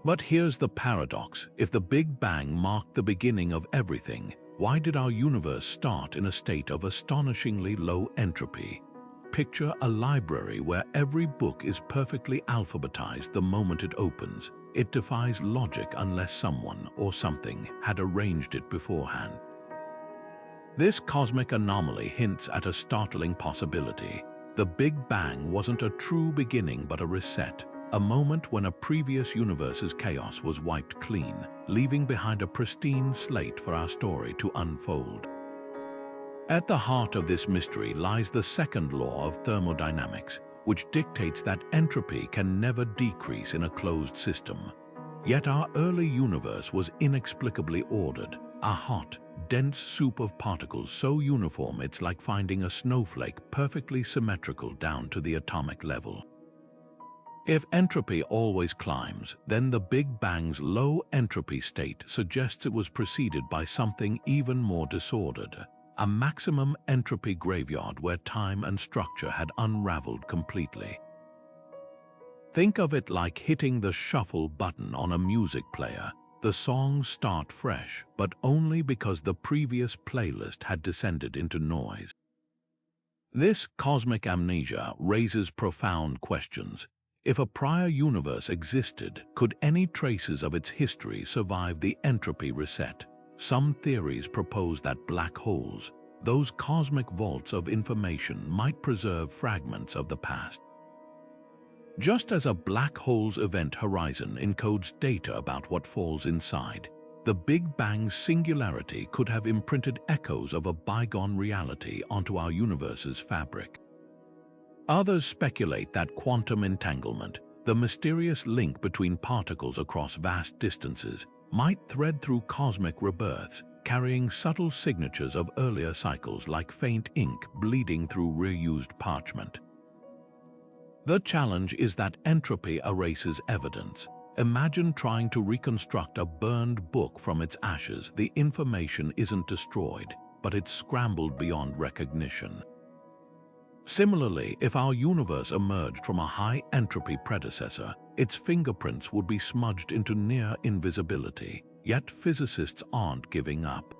But here's the paradox. If the Big Bang marked the beginning of everything, why did our universe start in a state of astonishingly low entropy? Picture a library where every book is perfectly alphabetized the moment it opens. It defies logic unless someone or something had arranged it beforehand. This cosmic anomaly hints at a startling possibility. The Big Bang wasn't a true beginning but a reset, a moment when a previous universe's chaos was wiped clean, leaving behind a pristine slate for our story to unfold. At the heart of this mystery lies the second law of thermodynamics, which dictates that entropy can never decrease in a closed system. Yet our early universe was inexplicably ordered, a hot, dense soup of particles so uniform it's like finding a snowflake perfectly symmetrical down to the atomic level. If entropy always climbs, then the Big Bang's low entropy state suggests it was preceded by something even more disordered, a maximum entropy graveyard where time and structure had unraveled completely. Think of it like hitting the shuffle button on a music player. The songs start fresh, but only because the previous playlist had descended into noise. This cosmic amnesia raises profound questions. If a prior universe existed, could any traces of its history survive the entropy reset? Some theories propose that black holes, those cosmic vaults of information, might preserve fragments of the past. Just as a black hole's event horizon encodes data about what falls inside, the Big Bang's singularity could have imprinted echoes of a bygone reality onto our universe's fabric. Others speculate that quantum entanglement, the mysterious link between particles across vast distances, might thread through cosmic rebirths, carrying subtle signatures of earlier cycles like faint ink bleeding through reused parchment. The challenge is that entropy erases evidence. Imagine trying to reconstruct a burned book from its ashes. The information isn't destroyed, but it's scrambled beyond recognition. Similarly, if our universe emerged from a high-entropy predecessor, its fingerprints would be smudged into near invisibility. Yet physicists aren't giving up.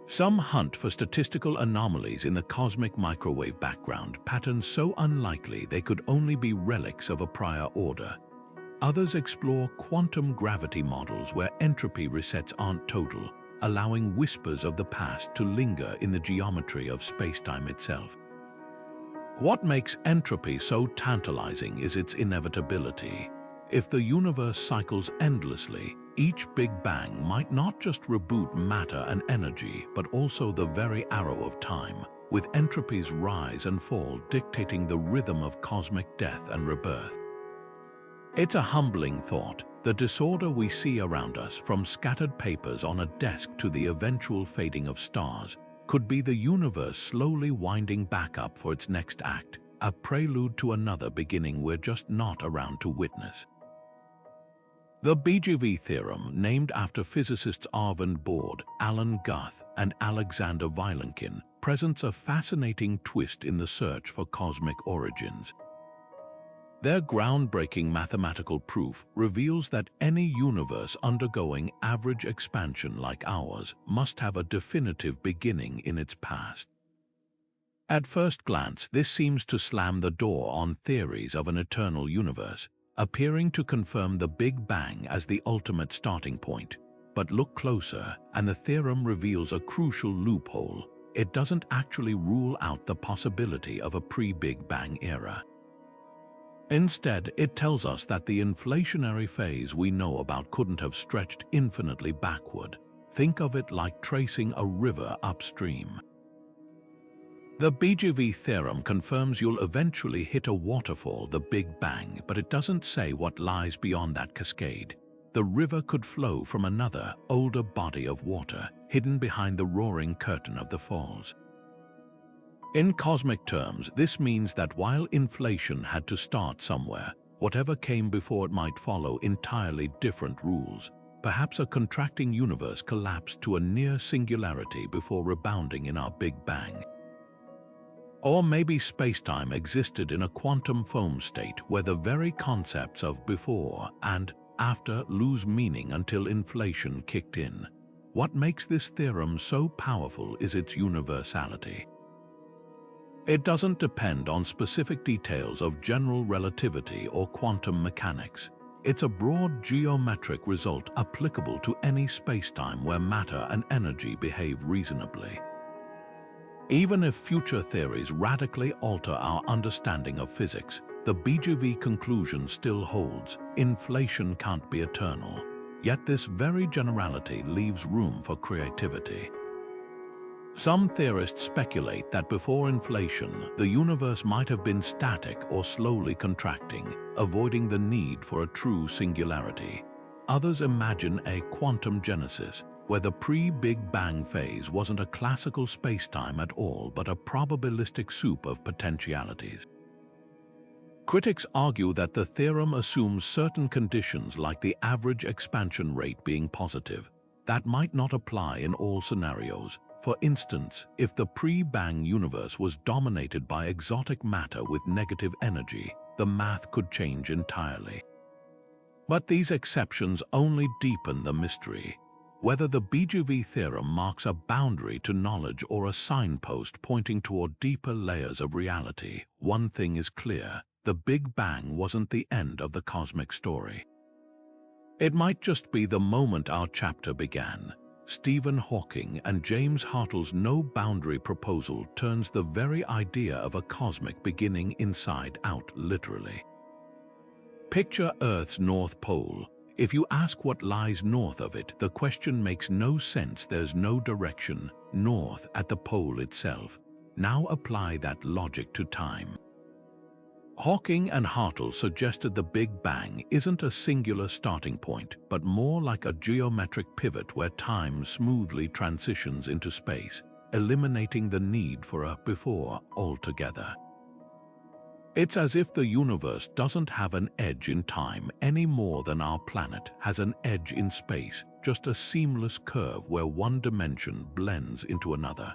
Some hunt for statistical anomalies in the cosmic microwave background, patterns so unlikely they could only be relics of a prior order. Others explore quantum gravity models where entropy resets aren't total, allowing whispers of the past to linger in the geometry of spacetime itself. What makes entropy so tantalizing is its inevitability. If the universe cycles endlessly, each Big Bang might not just reboot matter and energy, but also the very arrow of time, with entropy's rise and fall dictating the rhythm of cosmic death and rebirth. It's a humbling thought. The disorder we see around us, from scattered papers on a desk to the eventual fading of stars, could be the universe slowly winding back up for its next act, a prelude to another beginning we're just not around to witness. The BGV Theorem, named after physicists Arvind Borde, Alan Guth, and Alexander Vilenkin, presents a fascinating twist in the search for cosmic origins. Their groundbreaking mathematical proof reveals that any universe undergoing average expansion like ours must have a definitive beginning in its past. At first glance, this seems to slam the door on theories of an eternal universe, appearing to confirm the Big Bang as the ultimate starting point. But look closer, and the theorem reveals a crucial loophole. It doesn't actually rule out the possibility of a pre-Big Bang era. Instead, it tells us that the inflationary phase we know about couldn't have stretched infinitely backward. Think of it like tracing a river upstream. The BGV theorem confirms you'll eventually hit a waterfall, the Big Bang, but it doesn't say what lies beyond that cascade. The river could flow from another, older body of water, hidden behind the roaring curtain of the falls. In cosmic terms, this means that while inflation had to start somewhere, whatever came before it might follow entirely different rules. Perhaps a contracting universe collapsed to a near singularity before rebounding in our Big Bang. Or maybe spacetime existed in a quantum foam state where the very concepts of before and after lose meaning until inflation kicked in. What makes this theorem so powerful is its universality. It doesn't depend on specific details of general relativity or quantum mechanics. It's a broad geometric result applicable to any spacetime where matter and energy behave reasonably. Even if future theories radically alter our understanding of physics, the BGV conclusion still holds: inflation can't be eternal. Yet this very generality leaves room for creativity. Some theorists speculate that before inflation, the universe might have been static or slowly contracting, avoiding the need for a true singularity. Others imagine a quantum genesis, where the pre-Big Bang phase wasn't a classical spacetime at all, but a probabilistic soup of potentialities. Critics argue that the theorem assumes certain conditions, like the average expansion rate being positive. That might not apply in all scenarios. For instance, if the pre-bang universe was dominated by exotic matter with negative energy, the math could change entirely. But these exceptions only deepen the mystery. Whether the BGV theorem marks a boundary to knowledge or a signpost pointing toward deeper layers of reality, one thing is clear: the Big Bang wasn't the end of the cosmic story. It might just be the moment our chapter began. Stephen Hawking and James Hartle's no-boundary proposal turns the very idea of a cosmic beginning inside out, literally. Picture Earth's North Pole. If you ask what lies north of it, the question makes no sense. There's no direction north at the pole itself. Now apply that logic to time. Hawking and Hartle suggested the Big Bang isn't a singular starting point, but more like a geometric pivot where time smoothly transitions into space, eliminating the need for a before altogether. It's as if the universe doesn't have an edge in time any more than our planet has an edge in space, just a seamless curve where one dimension blends into another.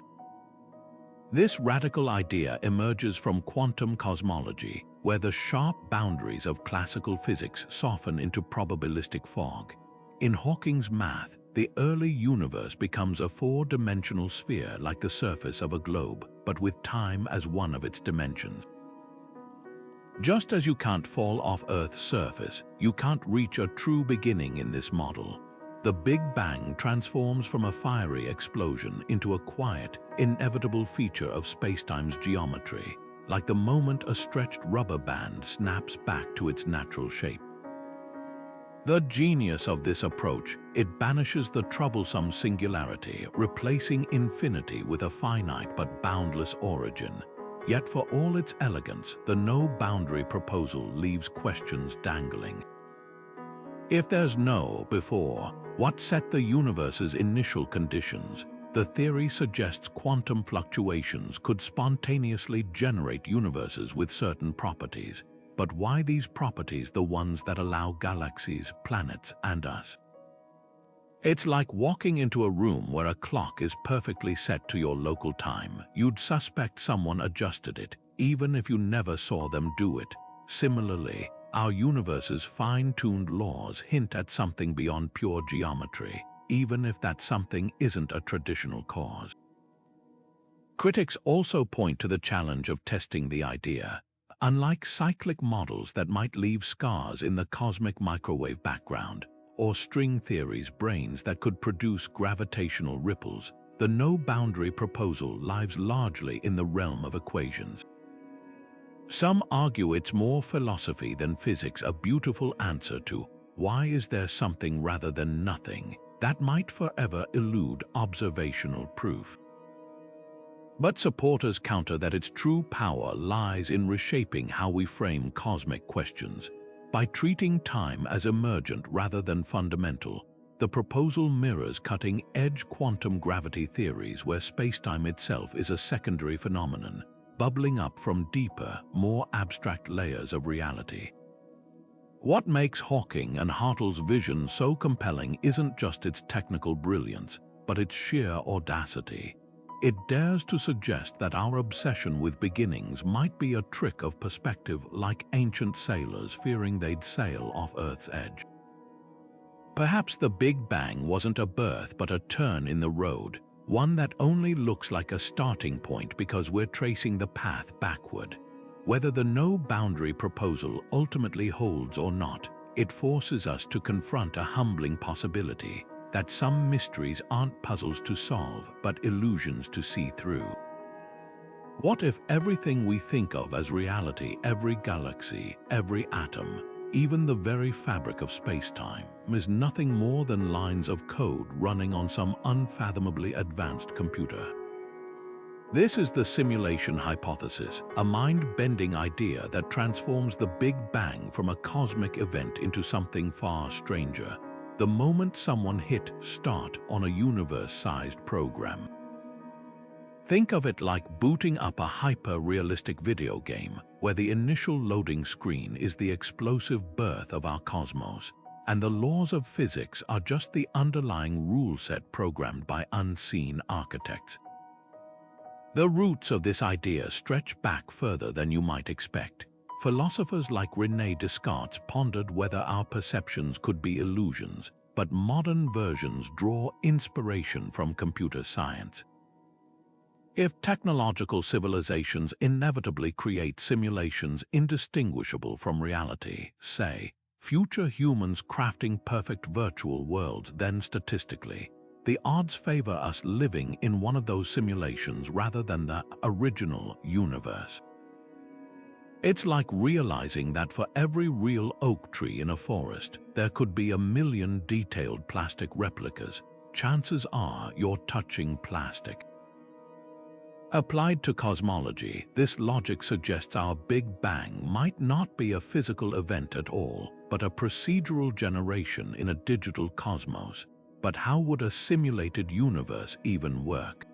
This radical idea emerges from quantum cosmology, where the sharp boundaries of classical physics soften into probabilistic fog. In Hawking's math, the early universe becomes a four-dimensional sphere like the surface of a globe, but with time as one of its dimensions. Just as you can't fall off Earth's surface, you can't reach a true beginning in this model. The Big Bang transforms from a fiery explosion into a quiet, inevitable feature of spacetime's geometry, like the moment a stretched rubber band snaps back to its natural shape. The genius of this approach: it banishes the troublesome singularity, replacing infinity with a finite but boundless origin. Yet for all its elegance, the no-boundary proposal leaves questions dangling. If there's no before, what set the universe's initial conditions? The theory suggests quantum fluctuations could spontaneously generate universes with certain properties. But why these properties the ones that allow galaxies, planets, and us? It's like walking into a room where a clock is perfectly set to your local time. You'd suspect someone adjusted it, even if you never saw them do it. Similarly, our universe's fine-tuned laws hint at something beyond pure geometry, even if that something isn't a traditional cause. Critics also point to the challenge of testing the idea. Unlike cyclic models that might leave scars in the cosmic microwave background, or string theory's brains that could produce gravitational ripples, the no-boundary proposal lies largely in the realm of equations. Some argue it's more philosophy than physics, a beautiful answer to why is there something rather than nothing that might forever elude observational proof. But supporters counter that its true power lies in reshaping how we frame cosmic questions. By treating time as emergent rather than fundamental, the proposal mirrors cutting-edge quantum gravity theories where spacetime itself is a secondary phenomenon, bubbling up from deeper, more abstract layers of reality. What makes Hawking and Hartle's vision so compelling isn't just its technical brilliance, but its sheer audacity. It dares to suggest that our obsession with beginnings might be a trick of perspective, like ancient sailors fearing they'd sail off Earth's edge. Perhaps the Big Bang wasn't a birth but a turn in the road, one that only looks like a starting point because we're tracing the path backward. Whether the no-boundary proposal ultimately holds or not, it forces us to confront a humbling possibility: that some mysteries aren't puzzles to solve, but illusions to see through. What if everything we think of as reality, every galaxy, every atom, even the very fabric of space-time, is nothing more than lines of code running on some unfathomably advanced computer? This is the simulation hypothesis, a mind-bending idea that transforms the Big Bang from a cosmic event into something far stranger: the moment someone hit start on a universe-sized program. Think of it like booting up a hyper-realistic video game, where the initial loading screen is the explosive birth of our cosmos. and the laws of physics are just the underlying rule set programmed by unseen architects. The roots of this idea stretch back further than you might expect. Philosophers like René Descartes pondered whether our perceptions could be illusions, but modern versions draw inspiration from computer science. If technological civilizations inevitably create simulations indistinguishable from reality, say, future humans crafting perfect virtual worlds, then statistically, the odds favor us living in one of those simulations rather than the original universe. It's like realizing that for every real oak tree in a forest, there could be 1,000,000 detailed plastic replicas. Chances are you're touching plastic. Applied to cosmology, this logic suggests our Big Bang might not be a physical event at all, but a procedural generation in a digital cosmos. But how would a simulated universe even work?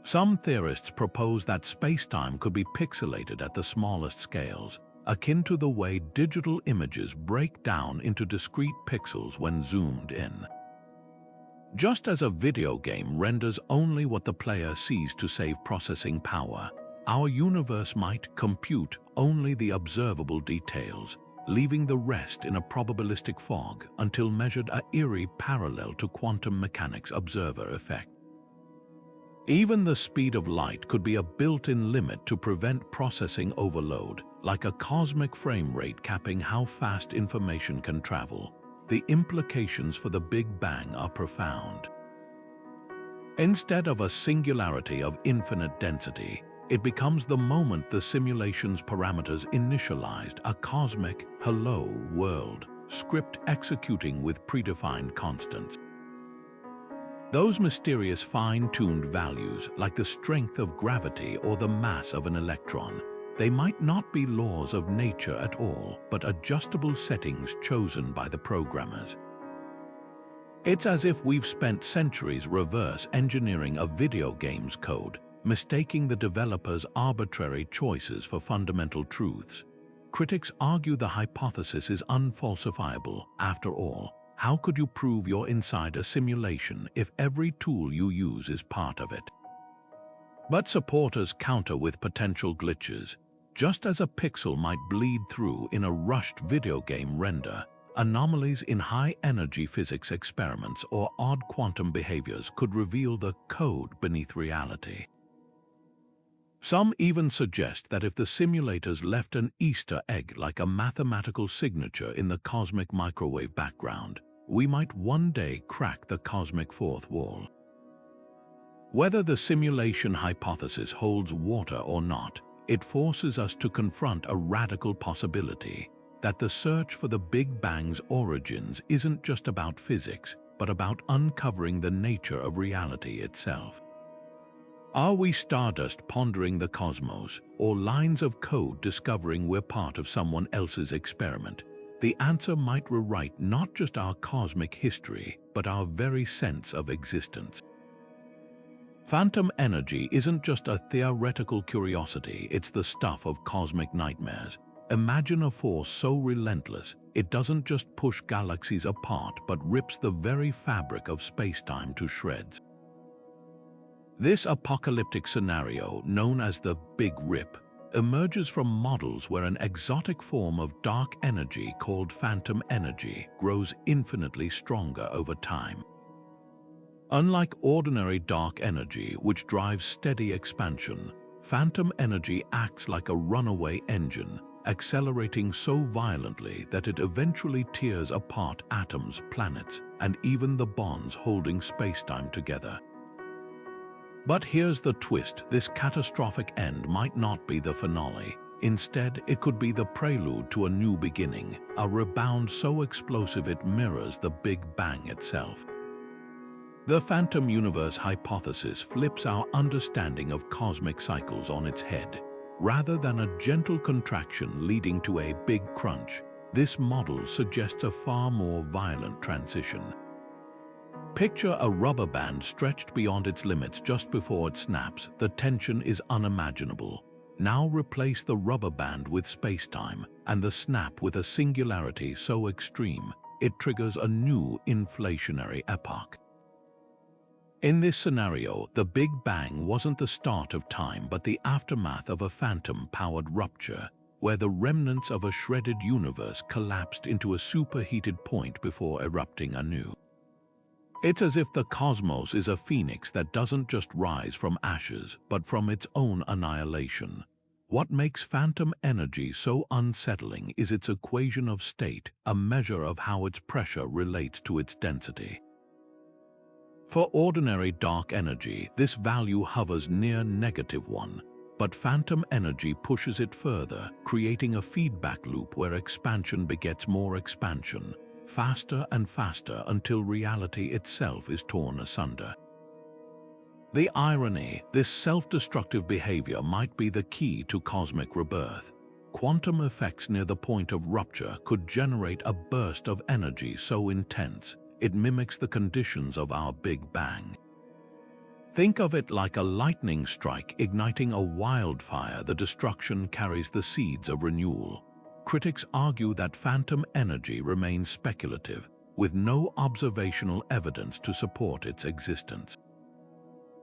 Some theorists propose that spacetime could be pixelated at the smallest scales, akin to the way digital images break down into discrete pixels when zoomed in. Just as a video game renders only what the player sees to save processing power, our universe might compute only the observable details, leaving the rest in a probabilistic fog until measured an eerie parallel to quantum mechanics observer effect. Even the speed of light could be a built-in limit to prevent processing overload, like a cosmic frame rate capping how fast information can travel. The implications for the Big Bang are profound. Instead of a singularity of infinite density, it becomes the moment the simulation's parameters initialized a cosmic hello world, script executing with predefined constants. Those mysterious fine-tuned values, like the strength of gravity or the mass of an electron, they might not be laws of nature at all, but adjustable settings chosen by the programmers. It's as if we've spent centuries reverse engineering a video game's code, mistaking the developer's arbitrary choices for fundamental truths. Critics argue the hypothesis is unfalsifiable. After all, how could you prove you're inside a simulation if every tool you use is part of it? But supporters counter with potential glitches. Just as a pixel might bleed through in a rushed video game render, anomalies in high-energy physics experiments or odd quantum behaviors could reveal the code beneath reality. Some even suggest that if the simulators left an Easter egg like a mathematical signature in the cosmic microwave background, we might one day crack the cosmic fourth wall. Whether the simulation hypothesis holds water or not, it forces us to confront a radical possibility that the search for the Big Bang's origins isn't just about physics, but about uncovering the nature of reality itself. Are we stardust pondering the cosmos, or lines of code discovering we're part of someone else's experiment? The answer might rewrite not just our cosmic history, but our very sense of existence. Phantom energy isn't just a theoretical curiosity, it's the stuff of cosmic nightmares. Imagine a force so relentless, it doesn't just push galaxies apart, but rips the very fabric of spacetime to shreds. This apocalyptic scenario, known as the Big Rip, emerges from models where an exotic form of dark energy called phantom energy grows infinitely stronger over time. Unlike ordinary dark energy, which drives steady expansion, phantom energy acts like a runaway engine, accelerating so violently that it eventually tears apart atoms, planets, and even the bonds holding spacetime together. But here's the twist: this catastrophic end might not be the finale. Instead, it could be the prelude to a new beginning, a rebound so explosive it mirrors the Big Bang itself. The phantom universe hypothesis flips our understanding of cosmic cycles on its head. Rather than a gentle contraction leading to a big crunch, this model suggests a far more violent transition. Picture a rubber band stretched beyond its limits just before it snaps. The tension is unimaginable. Now replace the rubber band with spacetime, and the snap with a singularity so extreme, it triggers a new inflationary epoch. In this scenario, the Big Bang wasn't the start of time but the aftermath of a phantom-powered rupture, where the remnants of a shredded universe collapsed into a superheated point before erupting anew. It's as if the cosmos is a phoenix that doesn't just rise from ashes, but from its own annihilation. What makes phantom energy so unsettling is its equation of state, a measure of how its pressure relates to its density. For ordinary dark energy, this value hovers near -1, but phantom energy pushes it further, creating a feedback loop where expansion begets more expansion, faster and faster until reality itself is torn asunder. The irony, this self-destructive behavior might be the key to cosmic rebirth. Quantum effects near the point of rupture could generate a burst of energy so intense it mimics the conditions of our Big Bang. Think of it like a lightning strike igniting a wildfire. The destruction carries the seeds of renewal. Critics argue that phantom energy remains speculative, with no observational evidence to support its existence.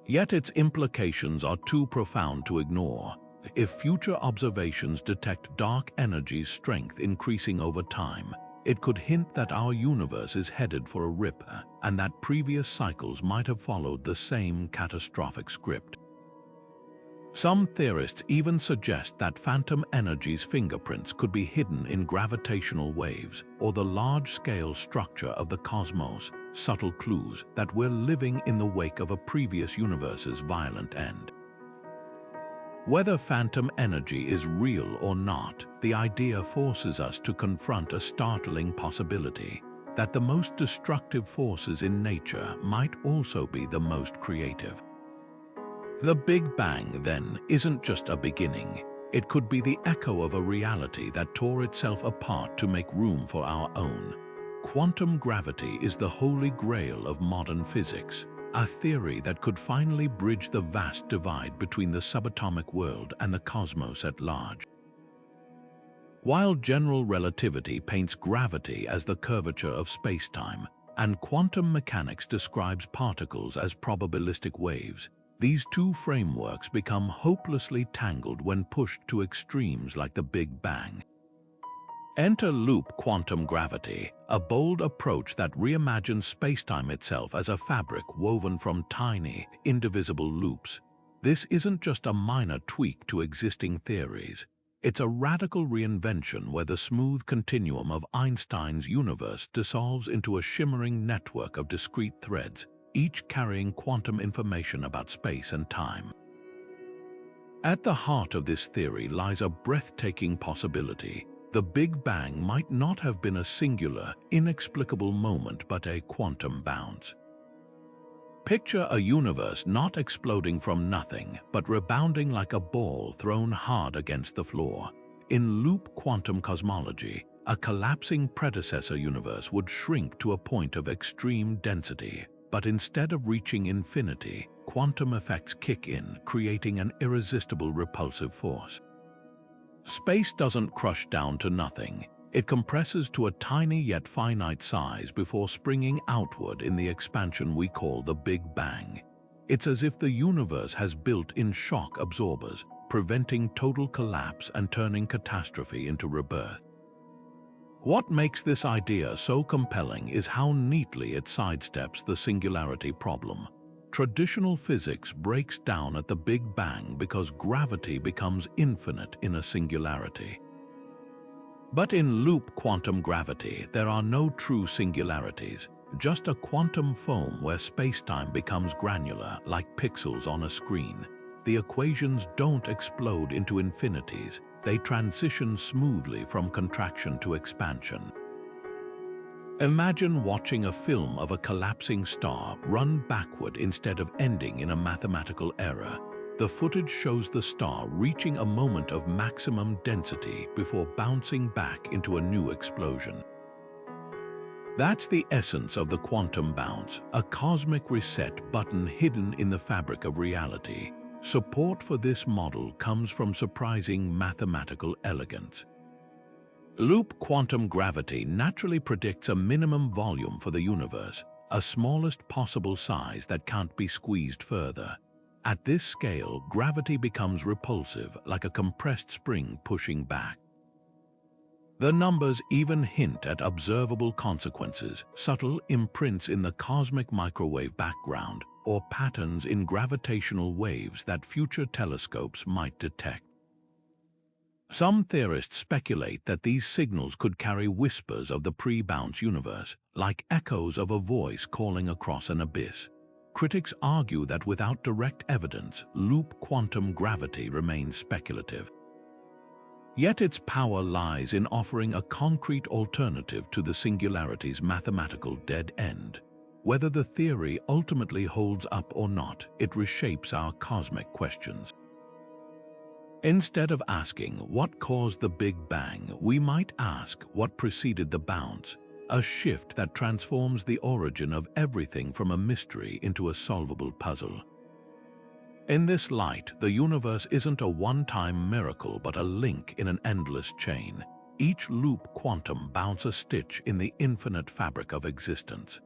Yet its implications are too profound to ignore. If future observations detect dark energy's strength increasing over time, it could hint that our universe is headed for a rip and that previous cycles might have followed the same catastrophic script. Some theorists even suggest that phantom energy's fingerprints could be hidden in gravitational waves or the large-scale structure of the cosmos, subtle clues that we're living in the wake of a previous universe's violent end. Whether phantom energy is real or not, the idea forces us to confront a startling possibility that the most destructive forces in nature might also be the most creative. The Big Bang, then, isn't just a beginning. It could be the echo of a reality that tore itself apart to make room for our own. Quantum gravity is the holy grail of modern physics, a theory that could finally bridge the vast divide between the subatomic world and the cosmos at large. While general relativity paints gravity as the curvature of spacetime, and quantum mechanics describes particles as probabilistic waves, these two frameworks become hopelessly tangled when pushed to extremes like the Big Bang. Enter loop quantum gravity, a bold approach that reimagines spacetime itself as a fabric woven from tiny, indivisible loops. This isn't just a minor tweak to existing theories. It's a radical reinvention where the smooth continuum of Einstein's universe dissolves into a shimmering network of discrete threads, each carrying quantum information about space and time. At the heart of this theory lies a breathtaking possibility. The Big Bang might not have been a singular, inexplicable moment but a quantum bounce. Picture a universe not exploding from nothing, but rebounding like a ball thrown hard against the floor. In loop quantum cosmology, a collapsing predecessor universe would shrink to a point of extreme density, but instead of reaching infinity, quantum effects kick in, creating an irresistible repulsive force. Space doesn't crush down to nothing. It compresses to a tiny yet finite size before springing outward in the expansion we call the Big Bang. It's as if the universe has built-in shock absorbers, preventing total collapse and turning catastrophe into rebirth. What makes this idea so compelling is how neatly it sidesteps the singularity problem. Traditional physics breaks down at the Big Bang because gravity becomes infinite in a singularity. But in loop quantum gravity, there are no true singularities, just a quantum foam where spacetime becomes granular, like pixels on a screen. The equations don't explode into infinities, they transition smoothly from contraction to expansion. Imagine watching a film of a collapsing star run backward instead of ending in a mathematical error. The footage shows the star reaching a moment of maximum density before bouncing back into a new explosion. That's the essence of the quantum bounce, a cosmic reset button hidden in the fabric of reality. Support for this model comes from surprising mathematical elegance. Loop quantum gravity naturally predicts a minimum volume for the universe, a smallest possible size that can't be squeezed further. At this scale, gravity becomes repulsive, like a compressed spring pushing back. The numbers even hint at observable consequences, subtle imprints in the cosmic microwave background, or patterns in gravitational waves that future telescopes might detect. Some theorists speculate that these signals could carry whispers of the pre-bounce universe, like echoes of a voice calling across an abyss. Critics argue that without direct evidence, loop quantum gravity remains speculative. Yet its power lies in offering a concrete alternative to the singularity's mathematical dead end. Whether the theory ultimately holds up or not, it reshapes our cosmic questions. Instead of asking what caused the Big Bang, we might ask what preceded the bounce, a shift that transforms the origin of everything from a mystery into a solvable puzzle. In this light, the universe isn't a one-time miracle but a link in an endless chain. Each loop quantum bounces a stitch in the infinite fabric of existence.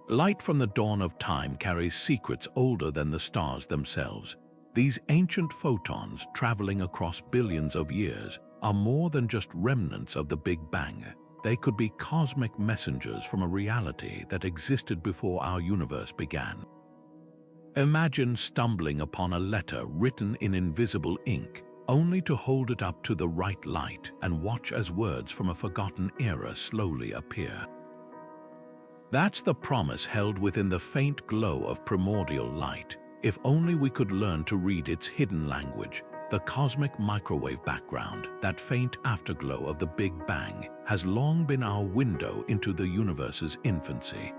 Light from the dawn of time carries secrets older than the stars themselves. These ancient photons, traveling across billions of years, are more than just remnants of the Big Bang. They could be cosmic messengers from a reality that existed before our universe began. Imagine stumbling upon a letter written in invisible ink, only to hold it up to the right light and watch as words from a forgotten era slowly appear. That's the promise held within the faint glow of primordial light. If only we could learn to read its hidden language. The cosmic microwave background, that faint afterglow of the Big Bang, has long been our window into the universe's infancy.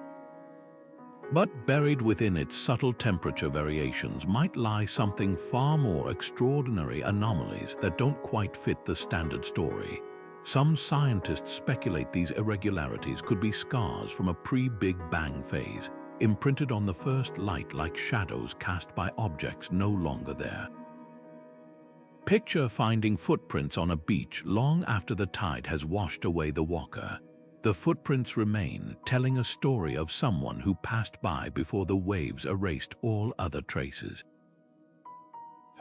But buried within its subtle temperature variations might lie something far more extraordinary, anomalies that don't quite fit the standard story. Some scientists speculate these irregularities could be scars from a pre-Big Bang phase, imprinted on the first light like shadows cast by objects no longer there. Picture finding footprints on a beach long after the tide has washed away the walker. The footprints remain, telling a story of someone who passed by before the waves erased all other traces.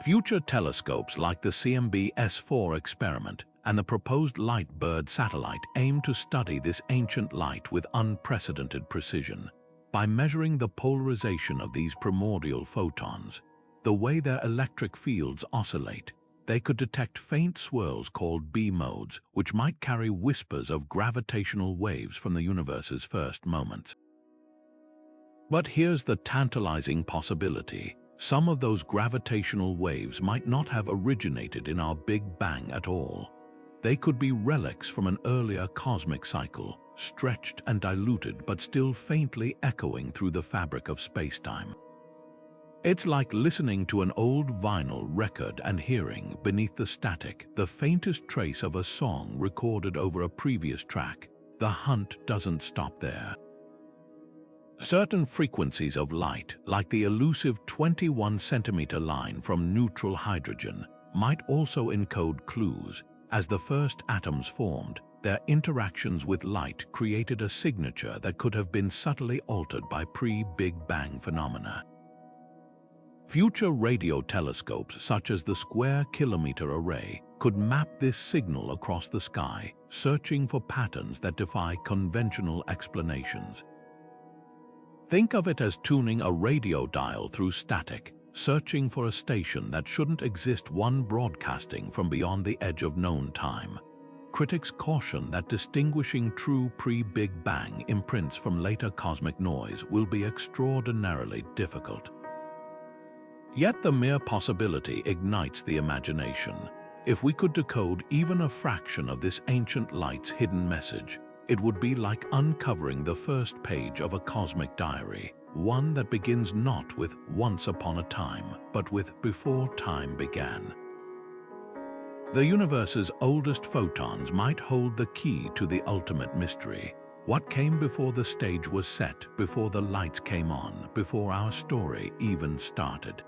Future telescopes like the CMB S4 experiment and the proposed Light-Bird satellite aim to study this ancient light with unprecedented precision. By measuring the polarization of these primordial photons, the way their electric fields oscillate, they could detect faint swirls called B-modes, which might carry whispers of gravitational waves from the universe's first moments. But here's the tantalizing possibility. Some of those gravitational waves might not have originated in our Big Bang at all. They could be relics from an earlier cosmic cycle, stretched and diluted but still faintly echoing through the fabric of space-time. It's like listening to an old vinyl record and hearing, beneath the static, the faintest trace of a song recorded over a previous track. The hunt doesn't stop there. Certain frequencies of light, like the elusive 21-centimeter line from neutral hydrogen, might also encode clues. As the first atoms formed, their interactions with light created a signature that could have been subtly altered by pre-Big Bang phenomena. Future radio telescopes such as the Square Kilometre Array could map this signal across the sky, searching for patterns that defy conventional explanations. Think of it as tuning a radio dial through static, searching for a station that shouldn't exist, one broadcasting from beyond the edge of known time. Critics caution that distinguishing true pre-Big Bang imprints from later cosmic noise will be extraordinarily difficult. Yet the mere possibility ignites the imagination. If we could decode even a fraction of this ancient light's hidden message, it would be like uncovering the first page of a cosmic diary, one that begins not with "once upon a time," but with "before time began." The universe's oldest photons might hold the key to the ultimate mystery. What came before the stage was set, before the lights came on, before our story even started.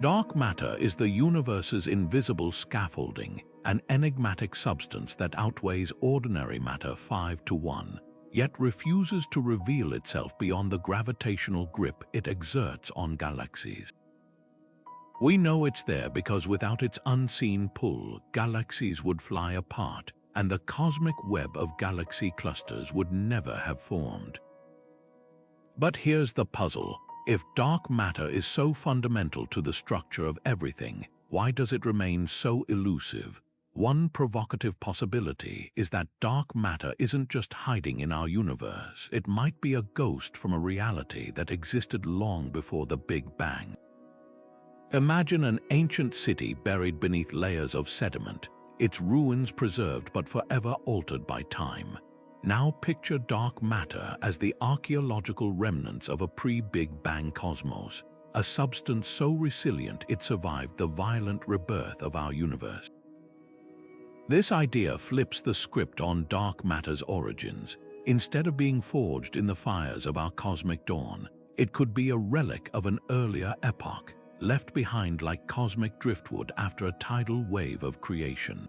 Dark matter is the universe's invisible scaffolding, an enigmatic substance that outweighs ordinary matter 5 to 1, yet refuses to reveal itself beyond the gravitational grip it exerts on galaxies. We know it's there because without its unseen pull, galaxies would fly apart, and the cosmic web of galaxy clusters would never have formed. But here's the puzzle. If dark matter is so fundamental to the structure of everything, why does it remain so elusive? One provocative possibility is that dark matter isn't just hiding in our universe. It might be a ghost from a reality that existed long before the Big Bang. Imagine an ancient city buried beneath layers of sediment, its ruins preserved but forever altered by time. Now picture dark matter as the archaeological remnants of a pre-Big Bang cosmos, a substance so resilient it survived the violent rebirth of our universe. This idea flips the script on dark matter's origins. Instead of being forged in the fires of our cosmic dawn, it could be a relic of an earlier epoch, left behind like cosmic driftwood after a tidal wave of creation.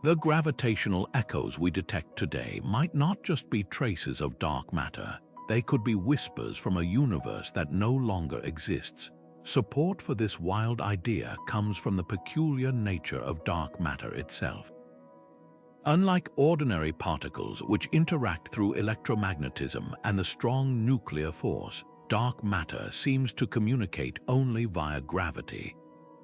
The gravitational echoes we detect today might not just be traces of dark matter. They could be whispers from a universe that no longer exists. Support for this wild idea comes from the peculiar nature of dark matter itself. Unlike ordinary particles which interact through electromagnetism and the strong nuclear force, dark matter seems to communicate only via gravity.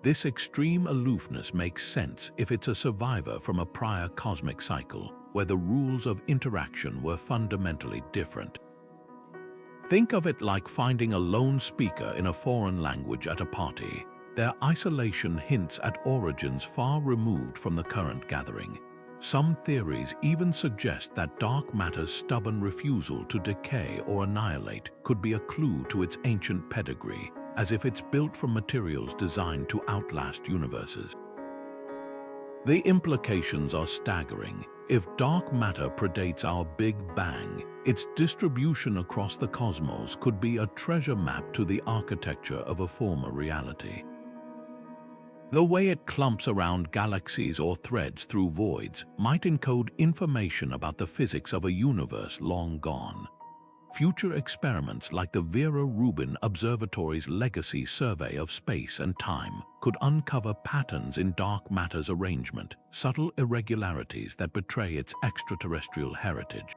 This extreme aloofness makes sense if it's a survivor from a prior cosmic cycle, where the rules of interaction were fundamentally different. Think of it like finding a lone speaker in a foreign language at a party. Their isolation hints at origins far removed from the current gathering. Some theories even suggest that dark matter's stubborn refusal to decay or annihilate could be a clue to its ancient pedigree, as if it's built from materials designed to outlast universes. The implications are staggering. If dark matter predates our Big Bang, its distribution across the cosmos could be a treasure map to the architecture of a former reality. The way it clumps around galaxies or threads through voids might encode information about the physics of a universe long gone. Future experiments like the Vera Rubin Observatory's legacy survey of space and time could uncover patterns in dark matter's arrangement, subtle irregularities that betray its extraterrestrial heritage.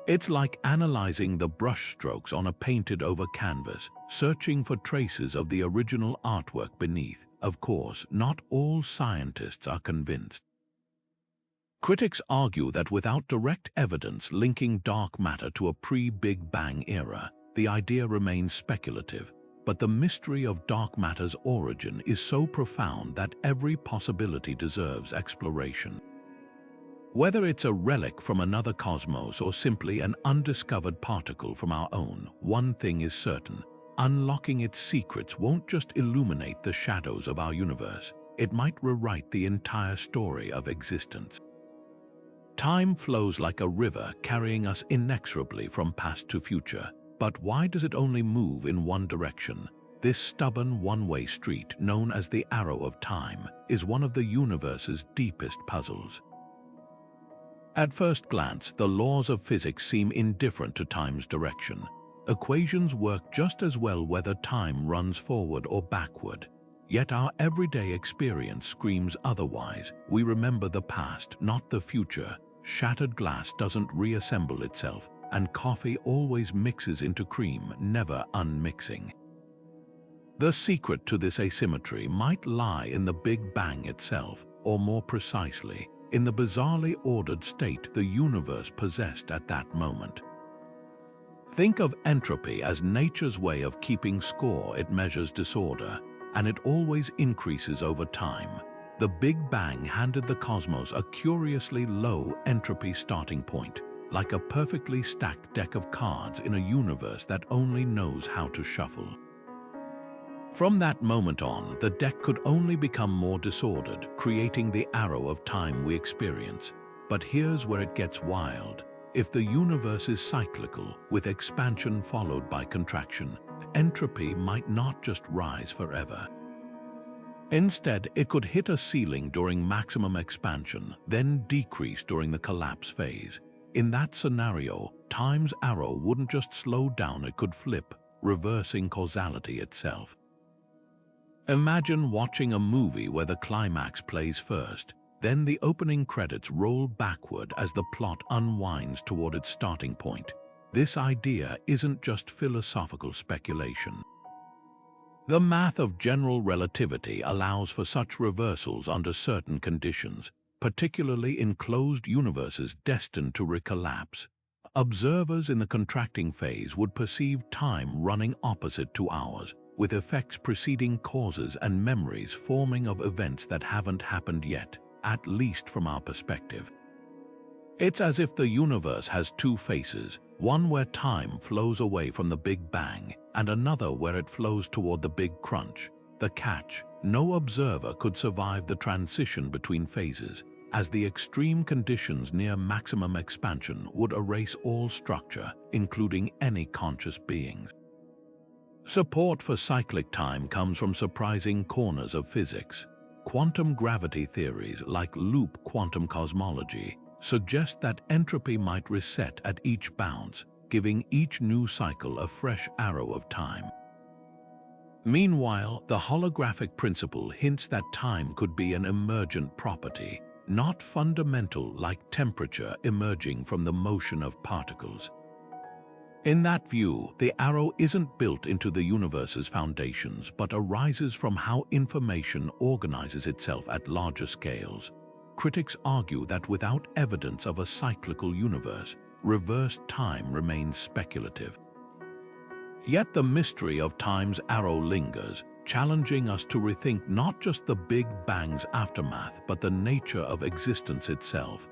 It's like analyzing the brushstrokes on a painted-over canvas, searching for traces of the original artwork beneath. Of course, not all scientists are convinced. Critics argue that without direct evidence linking dark matter to a pre-Big Bang era, the idea remains speculative, but the mystery of dark matter's origin is so profound that every possibility deserves exploration. Whether it's a relic from another cosmos or simply an undiscovered particle from our own, one thing is certain: unlocking its secrets won't just illuminate the shadows of our universe, it might rewrite the entire story of existence. Time flows like a river, carrying us inexorably from past to future. But why does it only move in one direction? This stubborn one-way street, known as the arrow of time, is one of the universe's deepest puzzles. At first glance, the laws of physics seem indifferent to time's direction. Equations work just as well whether time runs forward or backward. Yet our everyday experience screams otherwise. We remember the past, not the future. Shattered glass doesn't reassemble itself, and coffee always mixes into cream, never unmixing. The secret to this asymmetry might lie in the Big Bang itself, or more precisely, in the bizarrely ordered state the universe possessed at that moment. Think of entropy as nature's way of keeping score. It measures disorder, and it always increases over time. The Big Bang handed the cosmos a curiously low entropy starting point, like a perfectly stacked deck of cards in a universe that only knows how to shuffle. From that moment on, the deck could only become more disordered, creating the arrow of time we experience. But here's where it gets wild. If the universe is cyclical, with expansion followed by contraction, entropy might not just rise forever. Instead, it could hit a ceiling during maximum expansion, then decrease during the collapse phase. In that scenario, time's arrow wouldn't just slow down, it could flip, reversing causality itself. Imagine watching a movie where the climax plays first, then the opening credits roll backward as the plot unwinds toward its starting point. This idea isn't just philosophical speculation. The math of general relativity allows for such reversals under certain conditions, particularly in closed universes destined to recollapse. Observers in the contracting phase would perceive time running opposite to ours, with effects preceding causes and memories forming of events that haven't happened yet, at least from our perspective. It's as if the universe has two faces, one where time flows away from the Big Bang, and another where it flows toward the Big Crunch. The catch: no observer could survive the transition between phases, as the extreme conditions near maximum expansion would erase all structure, including any conscious beings. Support for cyclic time comes from surprising corners of physics. Quantum gravity theories like loop quantum cosmology suggest that entropy might reset at each bounce, giving each new cycle a fresh arrow of time. Meanwhile, the holographic principle hints that time could be an emergent property, not fundamental like temperature emerging from the motion of particles. In that view, the arrow isn't built into the universe's foundations but arises from how information organizes itself at larger scales. Critics argue that without evidence of a cyclical universe, reversed time remains speculative. Yet the mystery of time's arrow lingers, challenging us to rethink not just the Big Bang's aftermath but the nature of existence itself.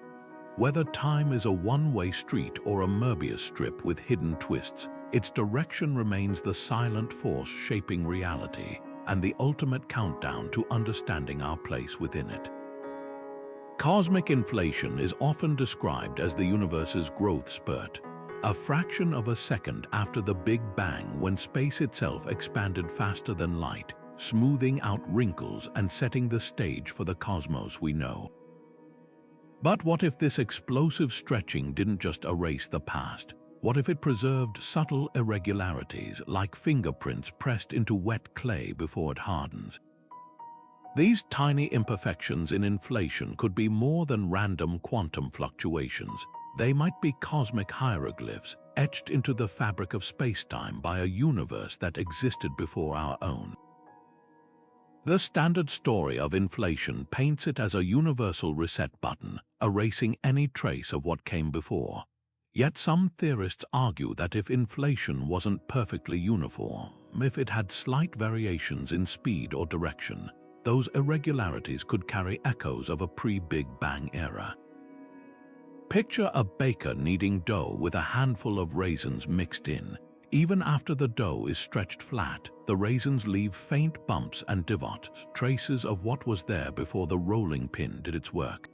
Whether time is a one-way street or a Möbius strip with hidden twists, its direction remains the silent force shaping reality and the ultimate countdown to understanding our place within it. Cosmic inflation is often described as the universe's growth spurt, a fraction of a second after the Big Bang when space itself expanded faster than light, smoothing out wrinkles and setting the stage for the cosmos we know. But what if this explosive stretching didn't just erase the past? What if it preserved subtle irregularities like fingerprints pressed into wet clay before it hardens? These tiny imperfections in inflation could be more than random quantum fluctuations. They might be cosmic hieroglyphs etched into the fabric of spacetime by a universe that existed before our own. The standard story of inflation paints it as a universal reset button, erasing any trace of what came before. Yet some theorists argue that if inflation wasn't perfectly uniform, if it had slight variations in speed or direction, those irregularities could carry echoes of a pre-Big Bang era. Picture a baker kneading dough with a handful of raisins mixed in. Even after the dough is stretched flat, the raisins leave faint bumps and divots, traces of what was there before the rolling pin did its work.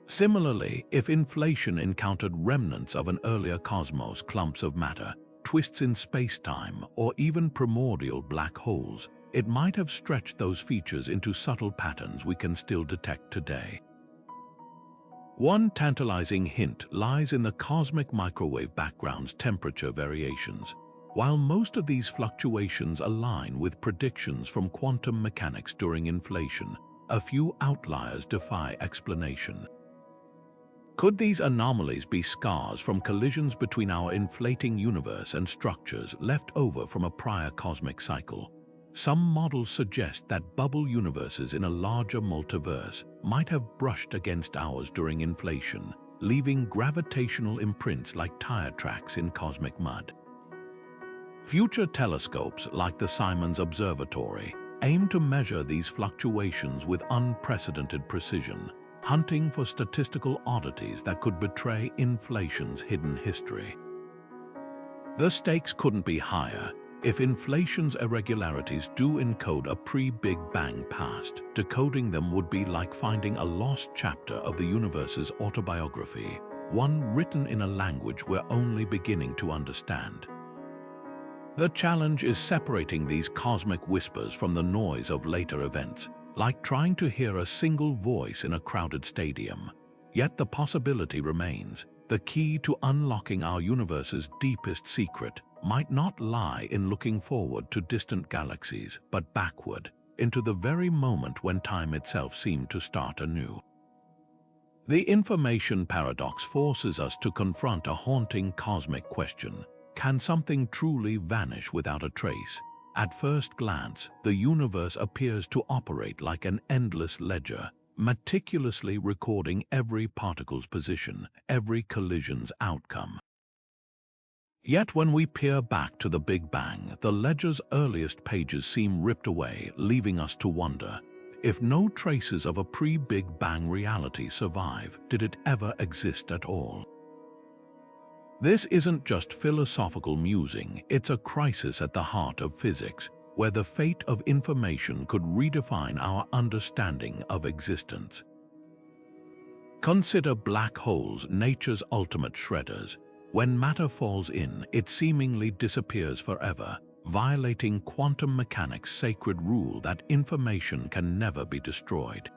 Similarly, if inflation encountered remnants of an earlier cosmos, clumps of matter, twists in space-time, or even primordial black holes, it might have stretched those features into subtle patterns we can still detect today. One tantalizing hint lies in the cosmic microwave background's temperature variations. While most of these fluctuations align with predictions from quantum mechanics during inflation, a few outliers defy explanation. Could these anomalies be scars from collisions between our inflating universe and structures left over from a prior cosmic cycle? Some models suggest that bubble universes in a larger multiverse might have brushed against ours during inflation, leaving gravitational imprints like tire tracks in cosmic mud. Future telescopes like the Simons Observatory aim to measure these fluctuations with unprecedented precision, hunting for statistical oddities that could betray inflation's hidden history. The stakes couldn't be higher. If inflation's irregularities do encode a pre-Big Bang past, decoding them would be like finding a lost chapter of the universe's autobiography, one written in a language we're only beginning to understand. The challenge is separating these cosmic whispers from the noise of later events, like trying to hear a single voice in a crowded stadium. Yet the possibility remains. The key to unlocking our universe's deepest secret might not lie in looking forward to distant galaxies, but backward, into the very moment when time itself seemed to start anew. The information paradox forces us to confront a haunting cosmic question. Can something truly vanish without a trace? At first glance, the universe appears to operate like an endless ledger, meticulously recording every particle's position, every collision's outcome. Yet when we peer back to the Big Bang, the ledger's earliest pages seem ripped away, leaving us to wonder, if no traces of a pre-Big Bang reality survive, did it ever exist at all? This isn't just philosophical musing, it's a crisis at the heart of physics, where the fate of information could redefine our understanding of existence. Consider black holes, nature's ultimate shredders. When matter falls in, it seemingly disappears forever, violating quantum mechanics' sacred rule that information can never be destroyed.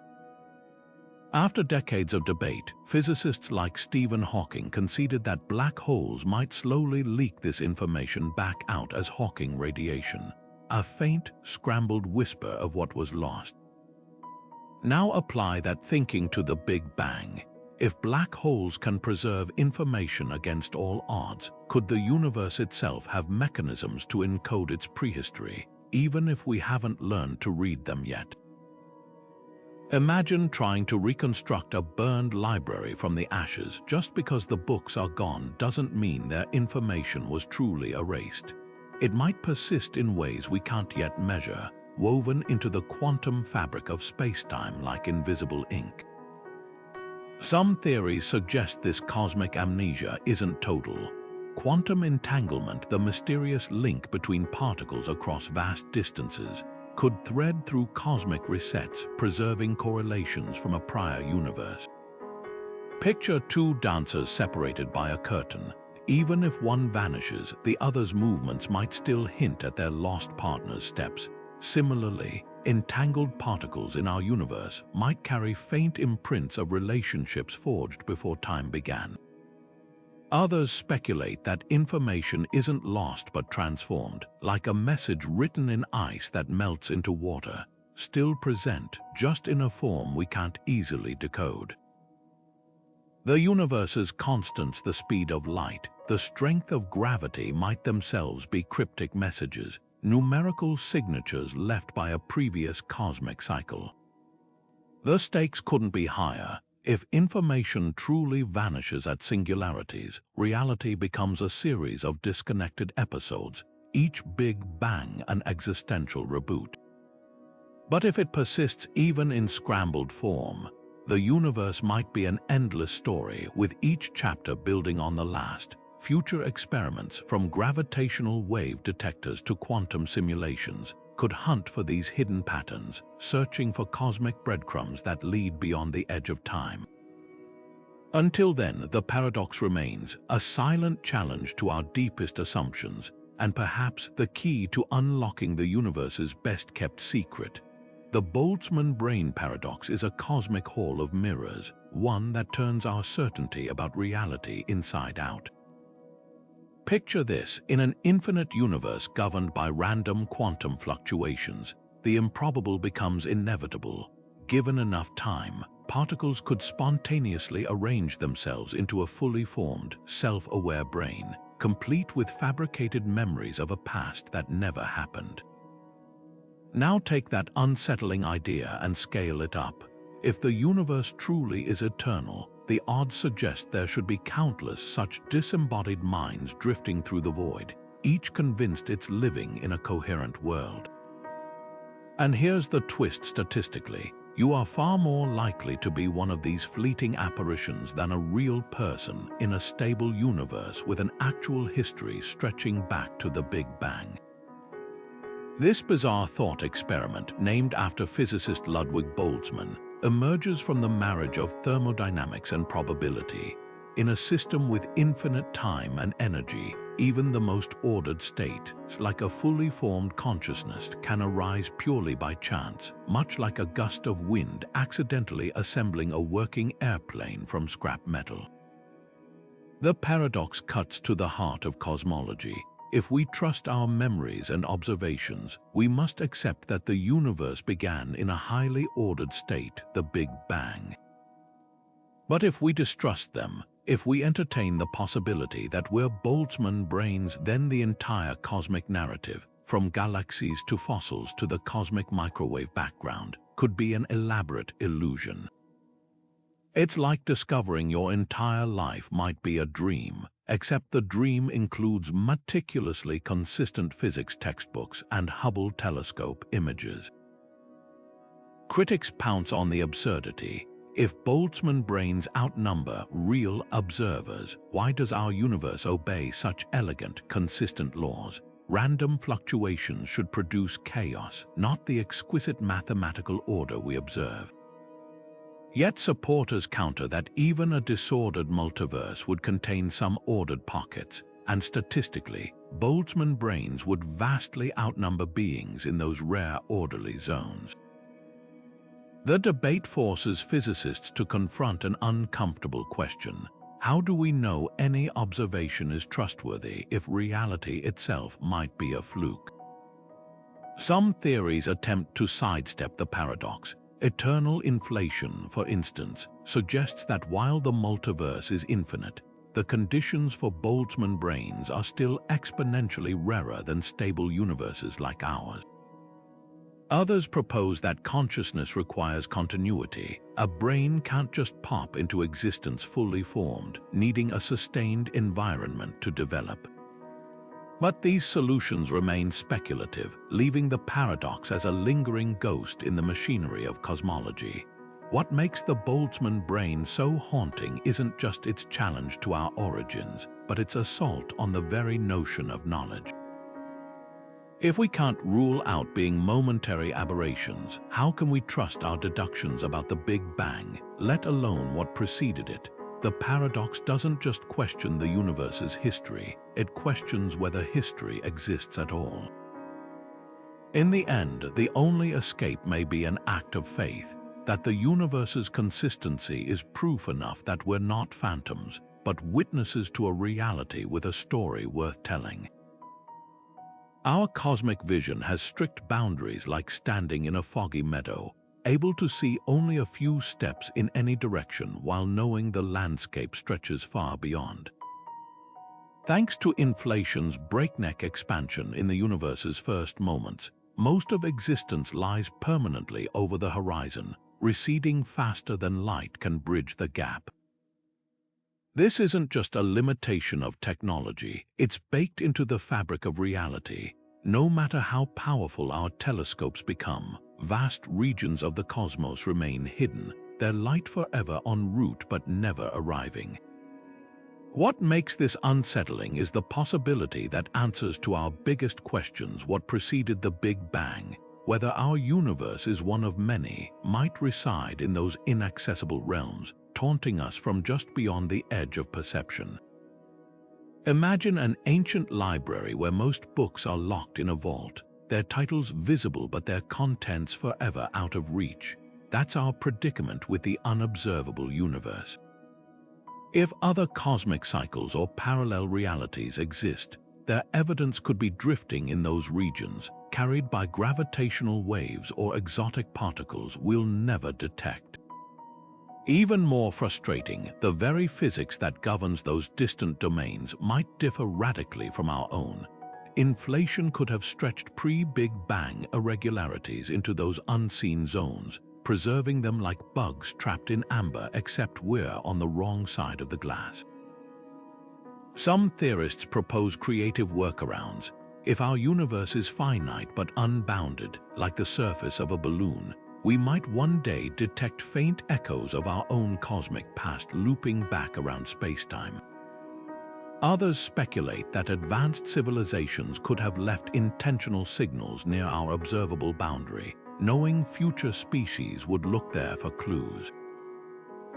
After decades of debate, physicists like Stephen Hawking conceded that black holes might slowly leak this information back out as Hawking radiation, a faint, scrambled whisper of what was lost. Now apply that thinking to the Big Bang. If black holes can preserve information against all odds, could the universe itself have mechanisms to encode its prehistory, even if we haven't learned to read them yet? Imagine trying to reconstruct a burned library from the ashes. Just because the books are gone doesn't mean their information was truly erased. It might persist in ways we can't yet measure, woven into the quantum fabric of space-time like invisible ink. Some theories suggest this cosmic amnesia isn't total. Quantum entanglement, the mysterious link between particles across vast distances, could thread through cosmic resets, preserving correlations from a prior universe. Picture two dancers separated by a curtain. Even if one vanishes, the other's movements might still hint at their lost partner's steps. Similarly, entangled particles in our universe might carry faint imprints of relationships forged before time began. Others speculate that information isn't lost but transformed, like a message written in ice that melts into water, still present, just in a form we can't easily decode. The universe's constants, the speed of light, the strength of gravity might themselves be cryptic messages, numerical signatures left by a previous cosmic cycle. The stakes couldn't be higher. If information truly vanishes at singularities, reality becomes a series of disconnected episodes, each Big Bang an existential reboot. But if it persists even in scrambled form, the universe might be an endless story, with each chapter building on the last. Future experiments, from gravitational wave detectors to quantum simulations, could hunt for these hidden patterns, searching for cosmic breadcrumbs that lead beyond the edge of time. Until then, the paradox remains, a silent challenge to our deepest assumptions, and perhaps the key to unlocking the universe's best-kept secret. The Boltzmann brain paradox is a cosmic hall of mirrors, one that turns our certainty about reality inside out. Picture this: in an infinite universe governed by random quantum fluctuations, the improbable becomes inevitable. Given enough time, particles could spontaneously arrange themselves into a fully formed, self-aware brain, complete with fabricated memories of a past that never happened. Now take that unsettling idea and scale it up. If the universe truly is eternal, the odds suggest there should be countless such disembodied minds drifting through the void, each convinced it's living in a coherent world. And here's the twist: statistically, you are far more likely to be one of these fleeting apparitions than a real person in a stable universe with an actual history stretching back to the Big Bang. This bizarre thought experiment, named after physicist Ludwig Boltzmann, emerges from the marriage of thermodynamics and probability. In a system with infinite time and energy, Even the most ordered state, like a fully formed consciousness, can arise purely by chance, much like a gust of wind accidentally assembling a working airplane from scrap metal. The paradox cuts to the heart of cosmology. If we trust our memories and observations, we must accept that the universe began in a highly ordered state, the Big Bang. But if we distrust them, if we entertain the possibility that we're Boltzmann brains, then the entire cosmic narrative, from galaxies to fossils to the cosmic microwave background, could be an elaborate illusion. It's like discovering your entire life might be a dream, except the dream includes meticulously consistent physics textbooks and Hubble telescope images. Critics pounce on the absurdity. If Boltzmann brains outnumber real observers, why does our universe obey such elegant, consistent laws? Random fluctuations should produce chaos, not the exquisite mathematical order we observe. Yet supporters counter that even a disordered multiverse would contain some ordered pockets, and statistically, Boltzmann brains would vastly outnumber beings in those rare orderly zones. The debate forces physicists to confront an uncomfortable question. How do we know any observation is trustworthy if reality itself might be a fluke? Some theories attempt to sidestep the paradox. Eternal inflation, for instance, suggests that while the multiverse is infinite, the conditions for Boltzmann brains are still exponentially rarer than stable universes like ours. Others propose that consciousness requires continuity. A brain can't just pop into existence fully formed, needing a sustained environment to develop. But these solutions remain speculative, leaving the paradox as a lingering ghost in the machinery of cosmology. What makes the Boltzmann brain so haunting isn't just its challenge to our origins, but its assault on the very notion of knowledge. If we can't rule out being momentary aberrations, how can we trust our deductions about the Big Bang, let alone what preceded it? The paradox doesn't just question the universe's history, it questions whether history exists at all. In the end, the only escape may be an act of faith, that the universe's consistency is proof enough that we're not phantoms, but witnesses to a reality with a story worth telling. Our cosmic vision has strict boundaries, like standing in a foggy meadow, able to see only a few steps in any direction while knowing the landscape stretches far beyond. Thanks to inflation's breakneck expansion in the universe's first moments, most of existence lies permanently over the horizon, receding faster than light can bridge the gap. This isn't just a limitation of technology, it's baked into the fabric of reality. No matter how powerful our telescopes become, vast regions of the cosmos remain hidden, their light forever en route but never arriving. What makes this unsettling is the possibility that answers to our biggest questions, what preceded the Big Bang, whether our universe is one of many, might reside in those inaccessible realms, taunting us from just beyond the edge of perception. Imagine an ancient library where most books are locked in a vault, their titles visible but their contents forever out of reach. That's our predicament with the unobservable universe. If other cosmic cycles or parallel realities exist, their evidence could be drifting in those regions, carried by gravitational waves or exotic particles we'll never detect. Even more frustrating, the very physics that governs those distant domains might differ radically from our own. Inflation could have stretched pre-Big Bang irregularities into those unseen zones, preserving them like bugs trapped in amber, except we're on the wrong side of the glass. Some theorists propose creative workarounds. If our universe is finite but unbounded, like the surface of a balloon, we might one day detect faint echoes of our own cosmic past looping back around spacetime. Others speculate that advanced civilizations could have left intentional signals near our observable boundary, knowing future species would look there for clues.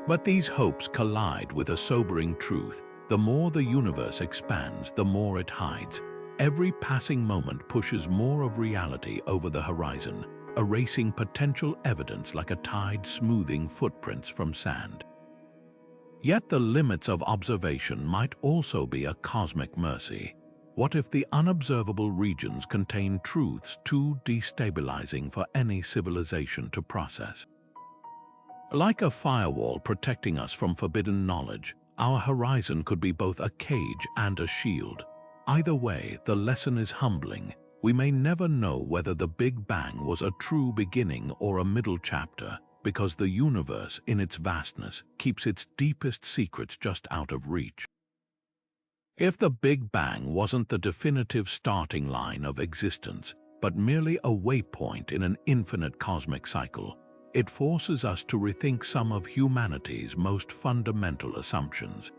But these hopes collide with a sobering truth. The more the universe expands, the more it hides. Every passing moment pushes more of reality over the horizon, erasing potential evidence like a tide smoothing footprints from sand. Yet the limits of observation might also be a cosmic mercy. What if the unobservable regions contain truths too destabilizing for any civilization to process? Like a firewall protecting us from forbidden knowledge, our horizon could be both a cage and a shield. Either way, the lesson is humbling. We may never know whether the Big Bang was a true beginning or a middle chapter, because the universe, in its vastness, keeps its deepest secrets just out of reach. If the Big Bang wasn't the definitive starting line of existence, but merely a waypoint in an infinite cosmic cycle, it forces us to rethink some of humanity's most fundamental assumptions.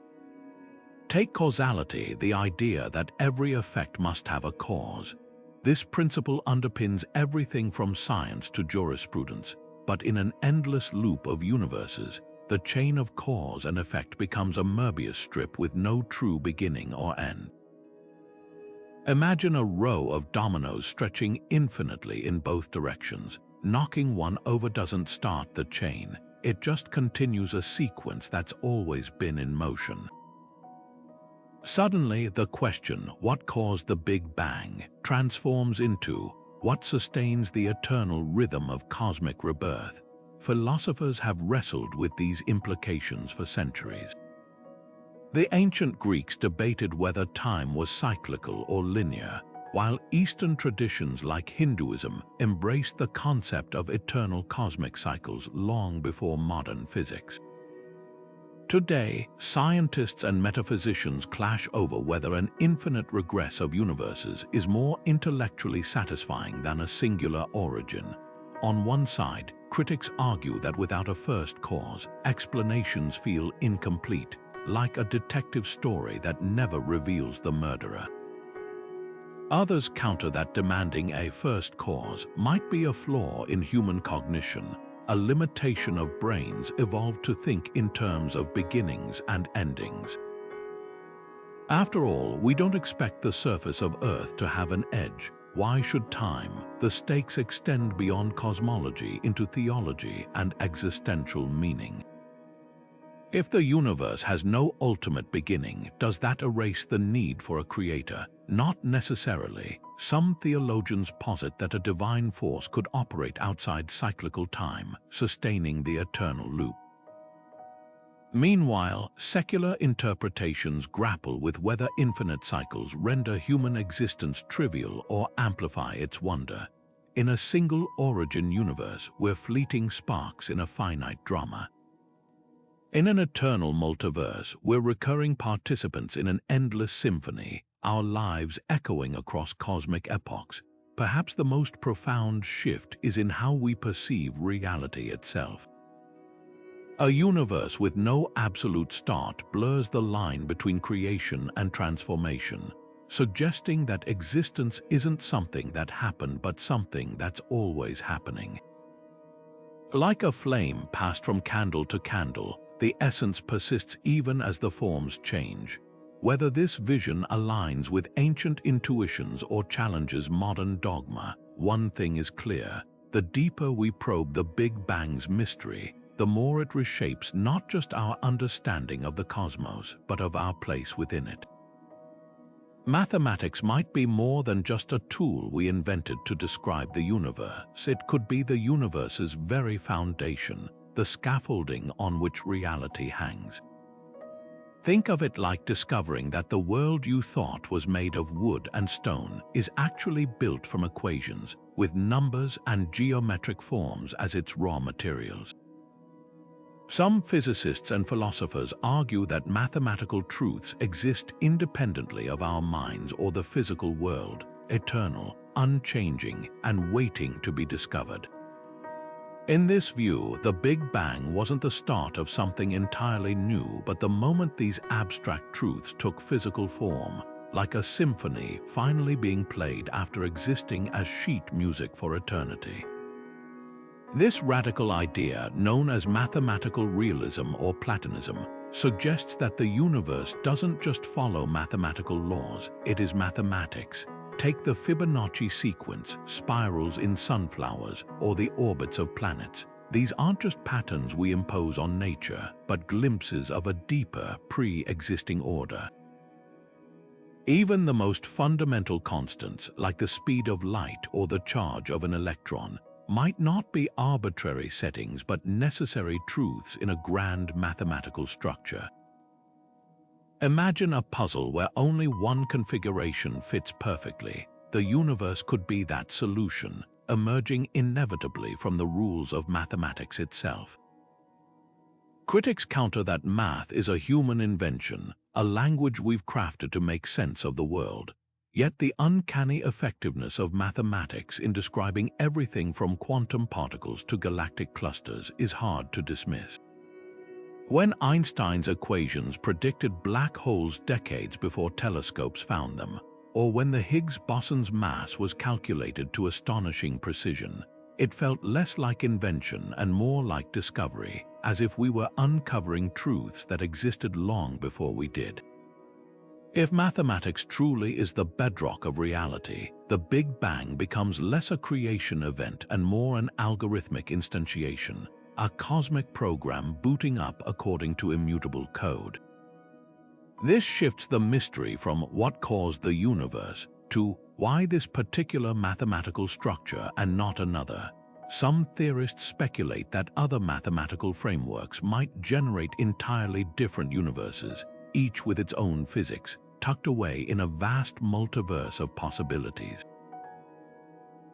Take causality, the idea that every effect must have a cause. This principle underpins everything from science to jurisprudence, but in an endless loop of universes, the chain of cause and effect becomes a Möbius strip with no true beginning or end. Imagine a row of dominoes stretching infinitely in both directions. Knocking one over doesn't start the chain, it just continues a sequence that's always been in motion. Suddenly, the question, what caused the Big Bang, transforms into, what sustains the eternal rhythm of cosmic rebirth? Philosophers have wrestled with these implications for centuries. The ancient Greeks debated whether time was cyclical or linear, while Eastern traditions like Hinduism embraced the concept of eternal cosmic cycles long before modern physics. Today, scientists and metaphysicians clash over whether an infinite regress of universes is more intellectually satisfying than a singular origin. On one side, critics argue that without a first cause, explanations feel incomplete, like a detective story that never reveals the murderer. Others counter that demanding a first cause might be a flaw in human cognition, a limitation of brains evolved to think in terms of beginnings and endings. After all, we don't expect the surface of Earth to have an edge. Why should time? The stakes extend beyond cosmology into theology and existential meaning. If the universe has no ultimate beginning, does that erase the need for a creator? Not necessarily. Some theologians posit that a divine force could operate outside cyclical time, sustaining the eternal loop. Meanwhile, secular interpretations grapple with whether infinite cycles render human existence trivial or amplify its wonder. In a single origin universe, we're fleeting sparks in a finite drama. In an eternal multiverse, we're recurring participants in an endless symphony, our lives echoing across cosmic epochs. Perhaps the most profound shift is in how we perceive reality itself. A universe with no absolute start blurs the line between creation and transformation, suggesting that existence isn't something that happened but something that's always happening. Like a flame passed from candle to candle, the essence persists even as the forms change. Whether this vision aligns with ancient intuitions or challenges modern dogma, one thing is clear: the deeper we probe the Big Bang's mystery, the more it reshapes not just our understanding of the cosmos, but of our place within it. Mathematics might be more than just a tool we invented to describe the universe. It could be the universe's very foundation, the scaffolding on which reality hangs. Think of it like discovering that the world you thought was made of wood and stone is actually built from equations, with numbers and geometric forms as its raw materials. Some physicists and philosophers argue that mathematical truths exist independently of our minds or the physical world, eternal, unchanging, and waiting to be discovered. In this view, the Big Bang wasn't the start of something entirely new, but the moment these abstract truths took physical form, like a symphony finally being played after existing as sheet music for eternity. This radical idea, known as mathematical realism or Platonism, suggests that the universe doesn't just follow mathematical laws, it is mathematics. Take the Fibonacci sequence, spirals in sunflowers, or the orbits of planets. These aren't just patterns we impose on nature, but glimpses of a deeper, pre-existing order. Even the most fundamental constants, like the speed of light or the charge of an electron, might not be arbitrary settings but necessary truths in a grand mathematical structure. Imagine a puzzle where only one configuration fits perfectly. The universe could be that solution, emerging inevitably from the rules of mathematics itself. Critics counter that math is a human invention, a language we've crafted to make sense of the world. Yet the uncanny effectiveness of mathematics in describing everything from quantum particles to galactic clusters is hard to dismiss. When Einstein's equations predicted black holes decades before telescopes found them, or when the Higgs boson's mass was calculated to astonishing precision, it felt less like invention and more like discovery, as if we were uncovering truths that existed long before we did. If mathematics truly is the bedrock of reality, the Big Bang becomes less a creation event and more an algorithmic instantiation, a cosmic program booting up according to immutable code. This shifts the mystery from what caused the universe to why this particular mathematical structure and not another. Some theorists speculate that other mathematical frameworks might generate entirely different universes, each with its own physics, tucked away in a vast multiverse of possibilities.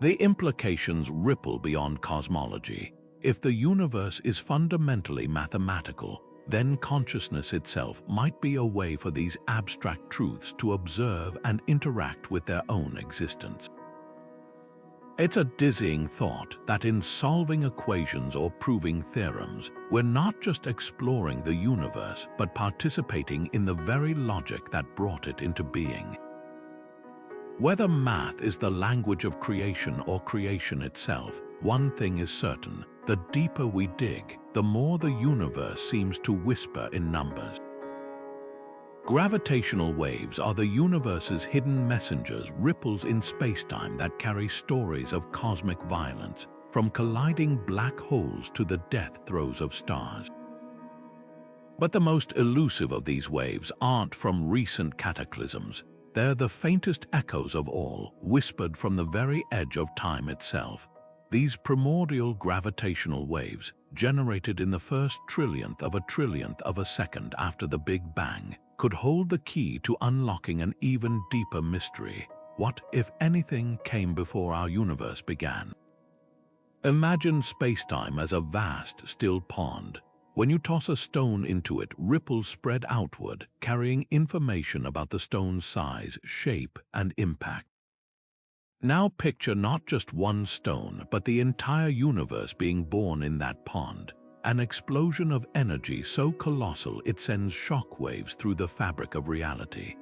The implications ripple beyond cosmology. If the universe is fundamentally mathematical, then consciousness itself might be a way for these abstract truths to observe and interact with their own existence. It's a dizzying thought that in solving equations or proving theorems, we're not just exploring the universe, but participating in the very logic that brought it into being. Whether math is the language of creation or creation itself, one thing is certain: the deeper we dig, the more the universe seems to whisper in numbers. Gravitational waves are the universe's hidden messengers, ripples in spacetime that carry stories of cosmic violence, from colliding black holes to the death throes of stars. But the most elusive of these waves aren't from recent cataclysms. They're the faintest echoes of all, whispered from the very edge of time itself. These primordial gravitational waves, generated in the first trillionth of a second after the Big Bang, could hold the key to unlocking an even deeper mystery. What, if anything, came before our universe began? Imagine spacetime as a vast, still pond. When you toss a stone into it, ripples spread outward, carrying information about the stone's size, shape, and impact. Now picture not just one stone, but the entire universe being born in that pond. An explosion of energy so colossal it sends shockwaves through the fabric of reality.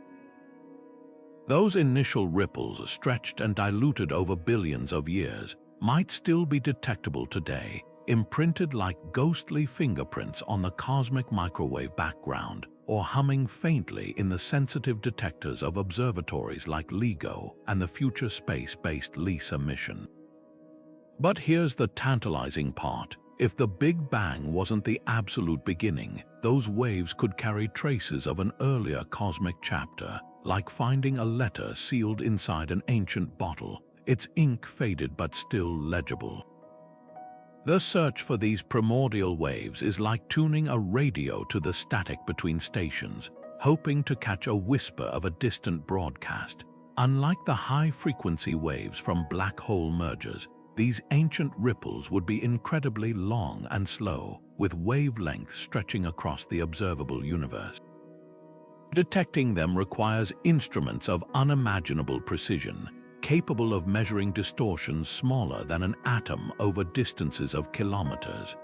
Those initial ripples, stretched and diluted over billions of years, might still be detectable today, imprinted like ghostly fingerprints on the cosmic microwave background, or humming faintly in the sensitive detectors of observatories like LIGO and the future space-based LISA mission. But here's the tantalizing part. If the Big Bang wasn't the absolute beginning, those waves could carry traces of an earlier cosmic chapter, like finding a letter sealed inside an ancient bottle, its ink faded but still legible. The search for these primordial waves is like tuning a radio to the static between stations, hoping to catch a whisper of a distant broadcast. Unlike the high-frequency waves from black hole mergers, these ancient ripples would be incredibly long and slow, with wavelengths stretching across the observable universe. Detecting them requires instruments of unimaginable precision, capable of measuring distortions smaller than an atom over distances of kilometers.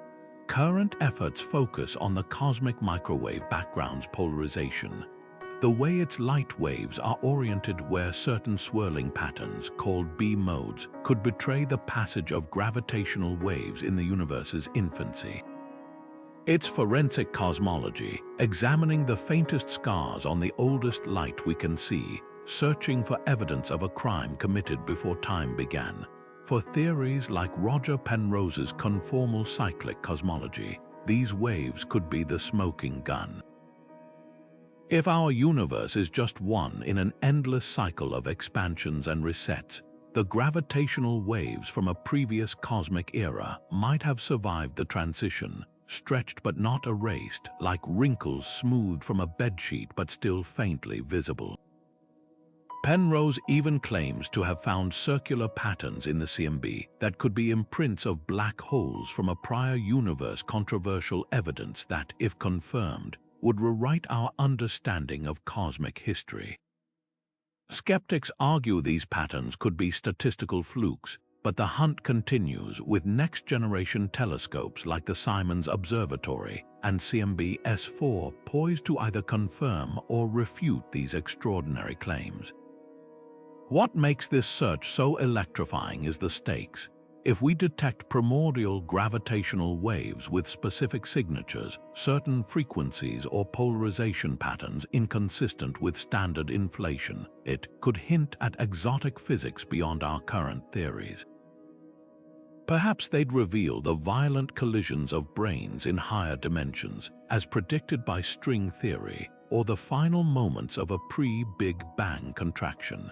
Current efforts focus on the cosmic microwave background's polarization, the way its light waves are oriented where certain swirling patterns, called B modes, could betray the passage of gravitational waves in the universe's infancy. It's forensic cosmology, examining the faintest scars on the oldest light we can see, searching for evidence of a crime committed before time began. For theories like Roger Penrose's conformal cyclic cosmology, these waves could be the smoking gun. If our universe is just one in an endless cycle of expansions and resets, the gravitational waves from a previous cosmic era might have survived the transition, stretched but not erased, like wrinkles smoothed from a bedsheet but still faintly visible. Penrose even claims to have found circular patterns in the CMB that could be imprints of black holes from a prior universe, controversial evidence that, if confirmed, would rewrite our understanding of cosmic history. Skeptics argue these patterns could be statistical flukes, but the hunt continues with next-generation telescopes like the Simons Observatory and CMB S4 poised to either confirm or refute these extraordinary claims. What makes this search so electrifying is the stakes. If we detect primordial gravitational waves with specific signatures, certain frequencies or polarization patterns inconsistent with standard inflation, it could hint at exotic physics beyond our current theories. Perhaps they'd reveal the violent collisions of brains in higher dimensions, as predicted by string theory, or the final moments of a pre-Big Bang contraction.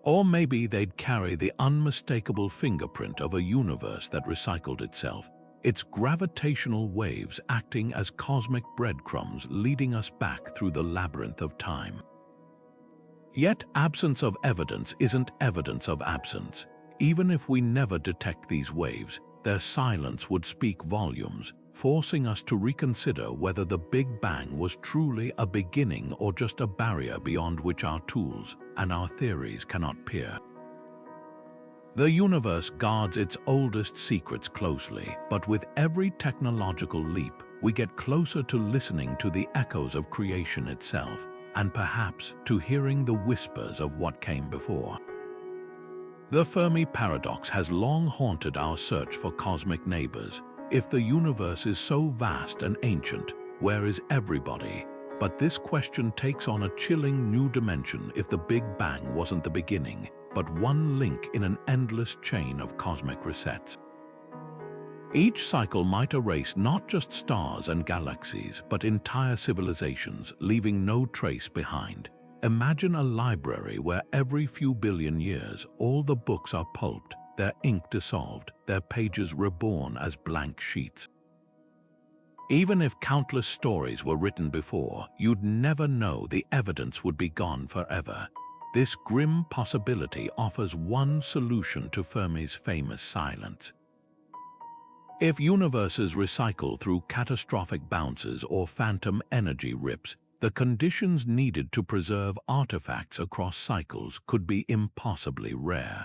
Or maybe they'd carry the unmistakable fingerprint of a universe that recycled itself, its gravitational waves acting as cosmic breadcrumbs leading us back through the labyrinth of time. Yet absence of evidence isn't evidence of absence. Even if we never detect these waves, their silence would speak volumes, forcing us to reconsider whether the Big Bang was truly a beginning or just a barrier beyond which our tools and our theories cannot peer. The universe guards its oldest secrets closely, but with every technological leap, we get closer to listening to the echoes of creation itself, and perhaps to hearing the whispers of what came before. The Fermi paradox has long haunted our search for cosmic neighbors. If the universe is so vast and ancient, where is everybody? But this question takes on a chilling new dimension if the Big Bang wasn't the beginning, but one link in an endless chain of cosmic resets. Each cycle might erase not just stars and galaxies, but entire civilizations, leaving no trace behind. Imagine a library where every few billion years all the books are pulped, their ink dissolved, their pages reborn as blank sheets. Even if countless stories were written before, you'd never know the evidence would be gone forever. This grim possibility offers one solution to Fermi's famous silence. If universes recycle through catastrophic bounces or phantom energy rips, the conditions needed to preserve artifacts across cycles could be impossibly rare.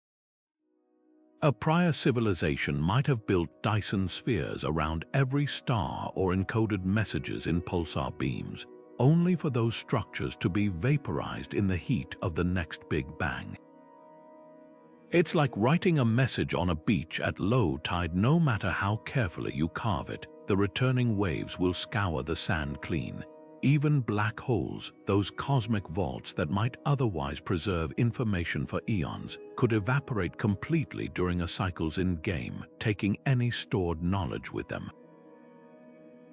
A prior civilization might have built Dyson spheres around every star or encoded messages in pulsar beams, only for those structures to be vaporized in the heat of the next Big Bang. It's like writing a message on a beach at low tide. No matter how carefully you carve it, the returning waves will scour the sand clean. Even black holes, those cosmic vaults that might otherwise preserve information for eons, could evaporate completely during a cycle's endgame, taking any stored knowledge with them.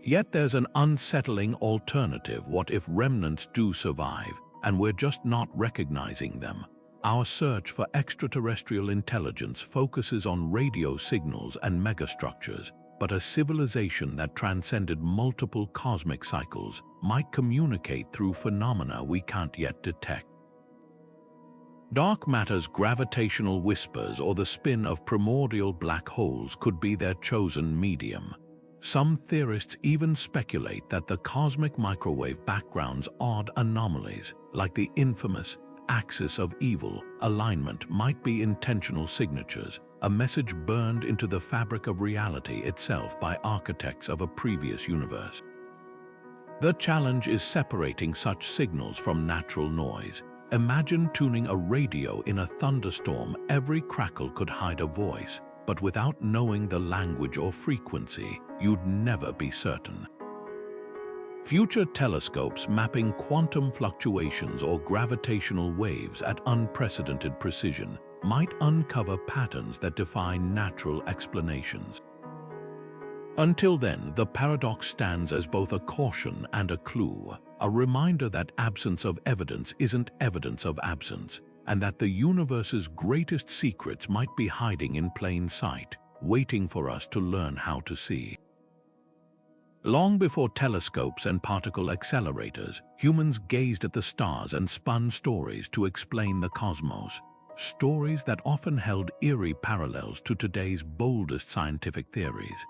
Yet there's an unsettling alternative. What if remnants do survive, and we're just not recognizing them? Our search for extraterrestrial intelligence focuses on radio signals and megastructures, but a civilization that transcended multiple cosmic cycles might communicate through phenomena we can't yet detect. Dark matter's gravitational whispers or the spin of primordial black holes could be their chosen medium. Some theorists even speculate that the cosmic microwave background's odd anomalies, like the infamous axis of evil alignment, might be intentional signatures, a message burned into the fabric of reality itself by architects of a previous universe. The challenge is separating such signals from natural noise. Imagine tuning a radio in a thunderstorm. Every crackle could hide a voice, but without knowing the language or frequency, you'd never be certain. Future telescopes mapping quantum fluctuations or gravitational waves at unprecedented precision might uncover patterns that defy natural explanations. Until then, the paradox stands as both a caution and a clue, a reminder that absence of evidence isn't evidence of absence, and that the universe's greatest secrets might be hiding in plain sight, waiting for us to learn how to see. Long before telescopes and particle accelerators, humans gazed at the stars and spun stories to explain the cosmos, stories that often held eerie parallels to today's boldest scientific theories.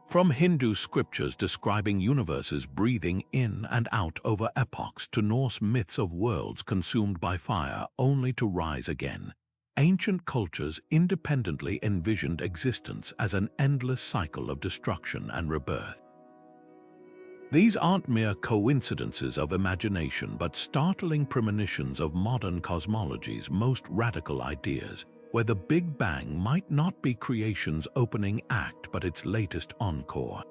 From Hindu scriptures describing universes breathing in and out over epochs to Norse myths of worlds consumed by fire only to rise again, ancient cultures independently envisioned existence as an endless cycle of destruction and rebirth. These aren't mere coincidences of imagination, but startling premonitions of modern cosmology's most radical ideas, where the Big Bang might not be creation's opening act but its latest encore.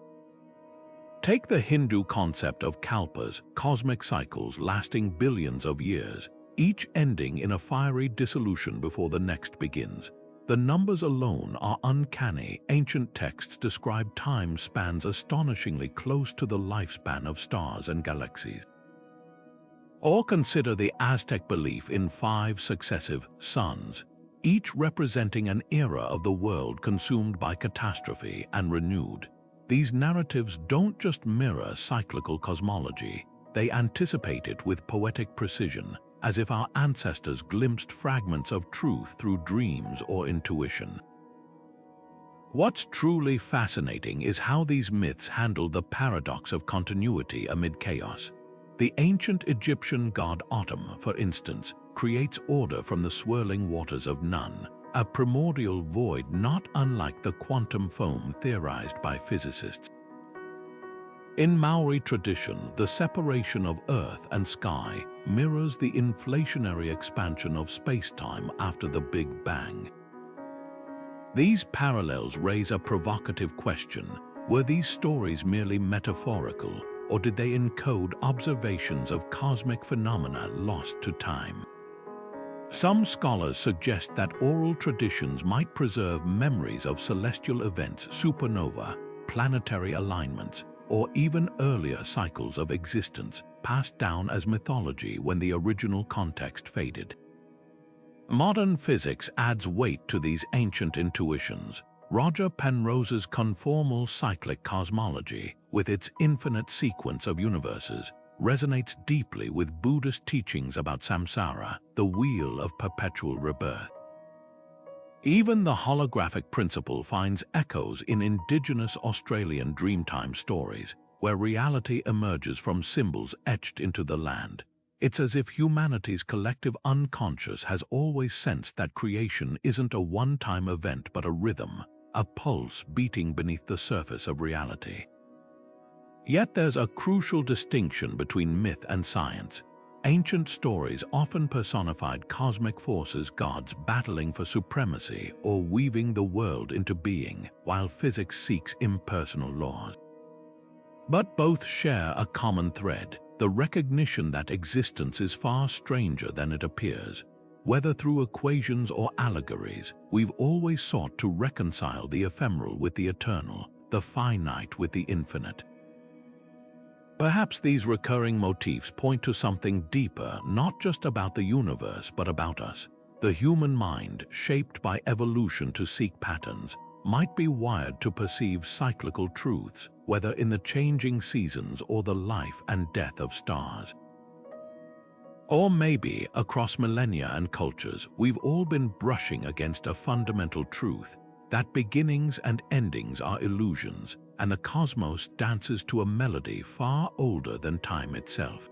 Take the Hindu concept of kalpas, cosmic cycles lasting billions of years, each ending in a fiery dissolution before the next begins. The numbers alone are uncanny. Ancient texts describe time spans astonishingly close to the lifespan of stars and galaxies. Or consider the Aztec belief in 5 successive suns, each representing an era of the world consumed by catastrophe and renewed. These narratives don't just mirror cyclical cosmology, they anticipate it with poetic precision, as if our ancestors glimpsed fragments of truth through dreams or intuition. What's truly fascinating is how these myths handle the paradox of continuity amid chaos. The ancient Egyptian god Atum, for instance, creates order from the swirling waters of none, a primordial void not unlike the quantum foam theorized by physicists. In Maori tradition, the separation of earth and sky mirrors the inflationary expansion of space-time after the Big Bang. These parallels raise a provocative question. Were these stories merely metaphorical, or did they encode observations of cosmic phenomena lost to time? Some scholars suggest that oral traditions might preserve memories of celestial events, supernova, planetary alignments, or even earlier cycles of existence passed down as mythology when the original context faded. Modern physics adds weight to these ancient intuitions. Roger Penrose's Conformal Cyclic Cosmology, with its infinite sequence of universes, resonates deeply with Buddhist teachings about samsara, the wheel of perpetual rebirth. Even the holographic principle finds echoes in indigenous Australian Dreamtime stories, where reality emerges from symbols etched into the land. It's as if humanity's collective unconscious has always sensed that creation isn't a one-time event but a rhythm, a pulse beating beneath the surface of reality. Yet there's a crucial distinction between myth and science. Ancient stories often personified cosmic forces, gods battling for supremacy or weaving the world into being, while physics seeks impersonal laws. But both share a common thread, the recognition that existence is far stranger than it appears. Whether through equations or allegories, we've always sought to reconcile the ephemeral with the eternal, the finite with the infinite. Perhaps these recurring motifs point to something deeper, not just about the universe, but about us. The human mind, shaped by evolution to seek patterns, might be wired to perceive cyclical truths, whether in the changing seasons or the life and death of stars. Or maybe, across millennia and cultures, we've all been brushing against a fundamental truth, that beginnings and endings are illusions, and the cosmos dances to a melody far older than time itself.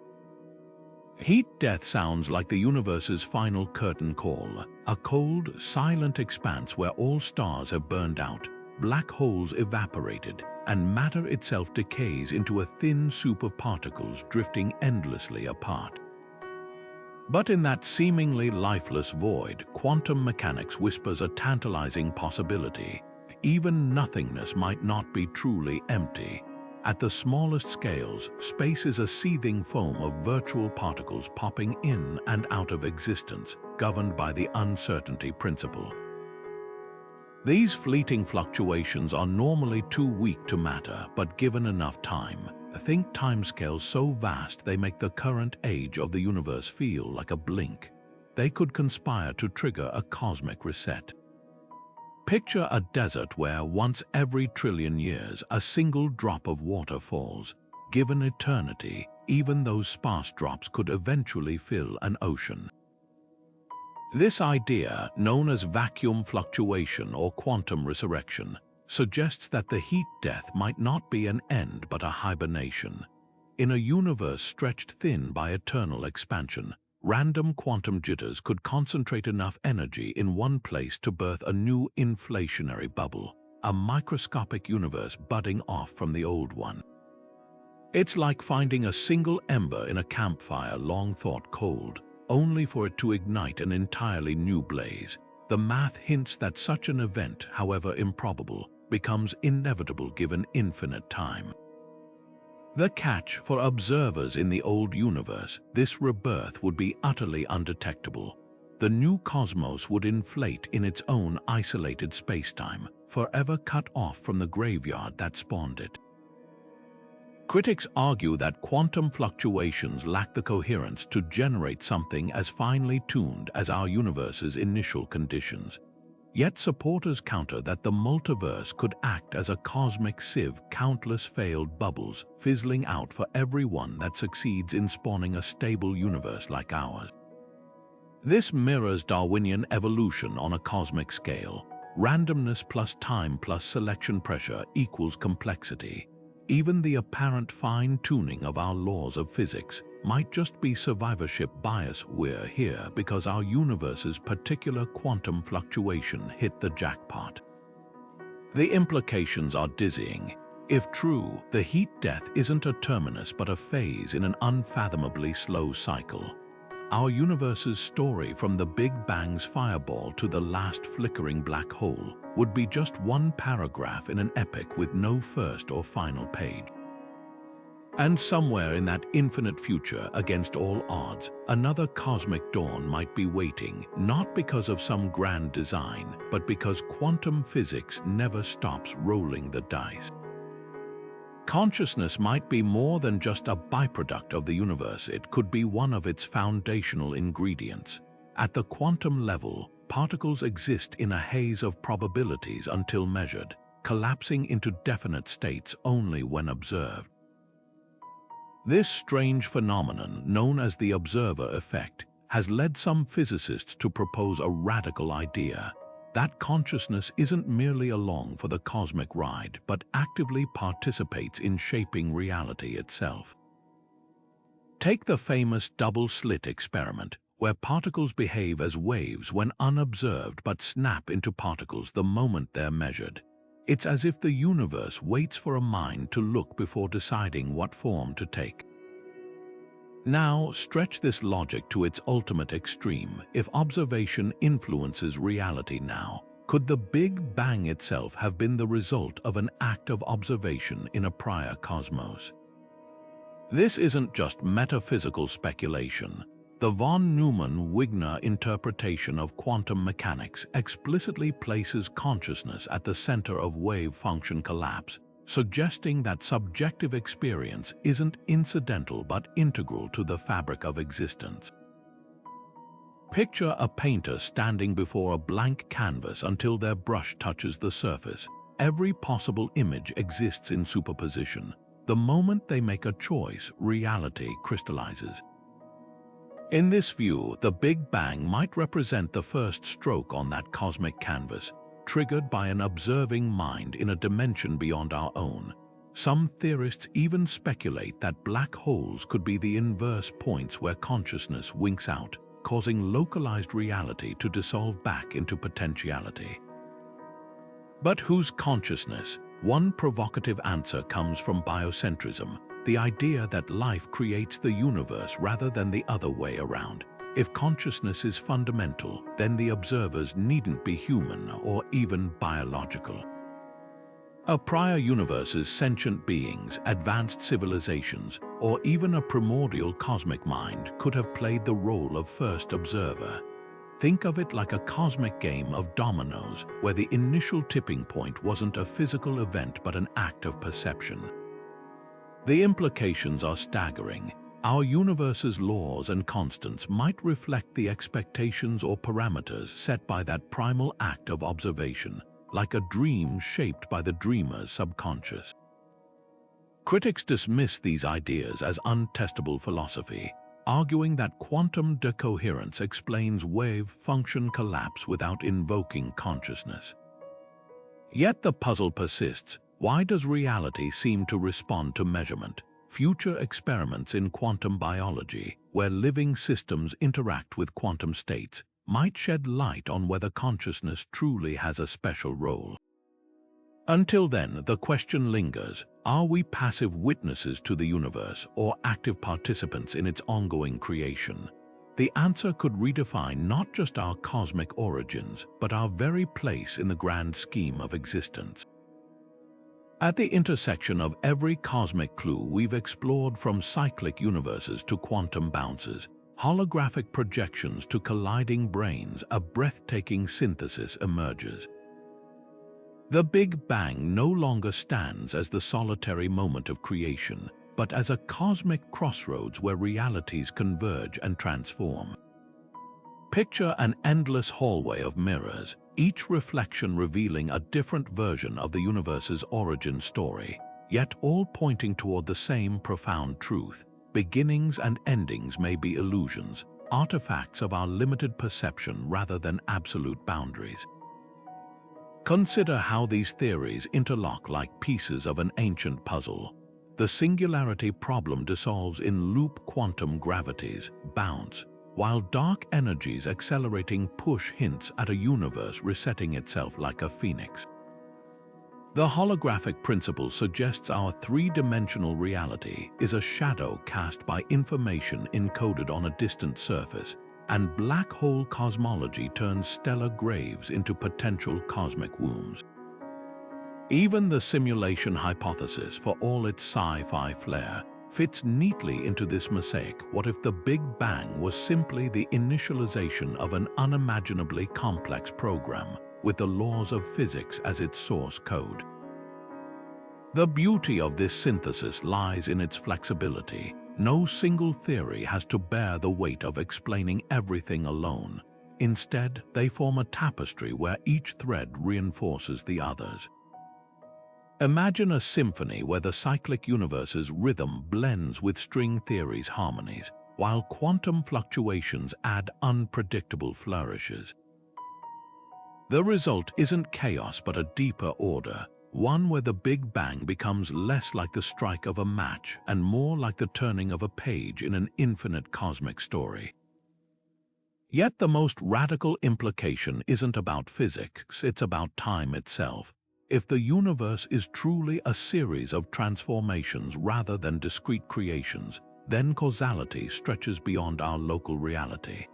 Heat death sounds like the universe's final curtain call, a cold, silent expanse where all stars have burned out, black holes evaporated, and matter itself decays into a thin soup of particles drifting endlessly apart. But in that seemingly lifeless void, quantum mechanics whispers a tantalizing possibility. Even nothingness might not be truly empty. At the smallest scales, space is a seething foam of virtual particles popping in and out of existence, governed by the uncertainty principle. These fleeting fluctuations are normally too weak to matter, but given enough time, think timescales so vast they make the current age of the universe feel like a blink. They could conspire to trigger a cosmic reset. Picture a desert where once every trillion years a single drop of water falls. Given eternity, even those sparse drops could eventually fill an ocean. This idea, known as vacuum fluctuation or quantum resurrection, suggests that the heat death might not be an end but a hibernation. In a universe stretched thin by eternal expansion, random quantum jitters could concentrate enough energy in one place to birth a new inflationary bubble, a microscopic universe budding off from the old one. It's like finding a single ember in a campfire long thought cold, only for it to ignite an entirely new blaze. The math hints that such an event, however improbable, becomes inevitable given infinite time. The catch for observers in the old universe, this rebirth would be utterly undetectable. The new cosmos would inflate in its own isolated spacetime, forever cut off from the graveyard that spawned it. Critics argue that quantum fluctuations lack the coherence to generate something as finely tuned as our universe's initial conditions. Yet supporters counter that the multiverse could act as a cosmic sieve, countless failed bubbles fizzling out for every one that succeeds in spawning a stable universe like ours. This mirrors Darwinian evolution on a cosmic scale. Randomness plus time plus selection pressure equals complexity. Even the apparent fine-tuning of our laws of physics might just be survivorship bias. We're here because our universe's particular quantum fluctuation hit the jackpot. The implications are dizzying. If true, the heat death isn't a terminus but a phase in an unfathomably slow cycle. Our universe's story from the Big Bang's fireball to the last flickering black hole would be just one paragraph in an epic with no first or final page. And somewhere in that infinite future, against all odds, another cosmic dawn might be waiting, not because of some grand design, but because quantum physics never stops rolling the dice. Consciousness might be more than just a byproduct of the universe. It could be one of its foundational ingredients. At the quantum level, particles exist in a haze of probabilities until measured, collapsing into definite states only when observed. This strange phenomenon, known as the observer effect, has led some physicists to propose a radical idea: that consciousness isn't merely along for the cosmic ride, but actively participates in shaping reality itself. Take the famous double-slit experiment, where particles behave as waves when unobserved but snap into particles the moment they're measured. It's as if the universe waits for a mind to look before deciding what form to take. Now, stretch this logic to its ultimate extreme. If observation influences reality now, could the Big Bang itself have been the result of an act of observation in a prior cosmos? This isn't just metaphysical speculation. The von Neumann-Wigner interpretation of quantum mechanics explicitly places consciousness at the center of wave-function collapse, suggesting that subjective experience isn't incidental but integral to the fabric of existence. Picture a painter standing before a blank canvas until their brush touches the surface. Every possible image exists in superposition. The moment they make a choice, reality crystallizes. In this view, the Big Bang might represent the first stroke on that cosmic canvas, triggered by an observing mind in a dimension beyond our own. Some theorists even speculate that black holes could be the inverse points where consciousness winks out, causing localized reality to dissolve back into potentiality. But whose consciousness? One provocative answer comes from biocentrism, the idea that life creates the universe rather than the other way around. If consciousness is fundamental, then the observers needn't be human or even biological. A prior universe's sentient beings, advanced civilizations, or even a primordial cosmic mind could have played the role of first observer. Think of it like a cosmic game of dominoes, where the initial tipping point wasn't a physical event but an act of perception. The implications are staggering. Our universe's laws and constants might reflect the expectations or parameters set by that primal act of observation, like a dream shaped by the dreamer's subconscious. Critics dismiss these ideas as untestable philosophy, arguing that quantum decoherence explains wave-function collapse without invoking consciousness. Yet the puzzle persists. Why does reality seem to respond to measurement? Future experiments in quantum biology, where living systems interact with quantum states, might shed light on whether consciousness truly has a special role. Until then, the question lingers: are we passive witnesses to the universe or active participants in its ongoing creation? The answer could redefine not just our cosmic origins, but our very place in the grand scheme of existence. At the intersection of every cosmic clue we've explored, from cyclic universes to quantum bounces, holographic projections to colliding brains, a breathtaking synthesis emerges. The Big Bang no longer stands as the solitary moment of creation, but as a cosmic crossroads where realities converge and transform. Picture an endless hallway of mirrors, each reflection revealing a different version of the universe's origin story, yet all pointing toward the same profound truth. Beginnings and endings may be illusions, artifacts of our limited perception rather than absolute boundaries. Consider how these theories interlock like pieces of an ancient puzzle. The singularity problem dissolves in loop quantum gravities, bounce, while dark energies accelerating push hints at a universe resetting itself like a phoenix. The holographic principle suggests our three-dimensional reality is a shadow cast by information encoded on a distant surface, and black hole cosmology turns stellar graves into potential cosmic wombs. Even the simulation hypothesis, for all its sci-fi flair, fits neatly into this mosaic. What if the Big Bang was simply the initialization of an unimaginably complex program, with the laws of physics as its source code? The beauty of this synthesis lies in its flexibility. No single theory has to bear the weight of explaining everything alone. Instead, they form a tapestry where each thread reinforces the others. Imagine a symphony where the cyclic universe's rhythm blends with string theory's harmonies, while quantum fluctuations add unpredictable flourishes. The result isn't chaos but a deeper order, one where the Big Bang becomes less like the strike of a match and more like the turning of a page in an infinite cosmic story. Yet the most radical implication isn't about physics, it's about time itself. If the universe is truly a series of transformations rather than discrete creations, then causality stretches beyond our local reality.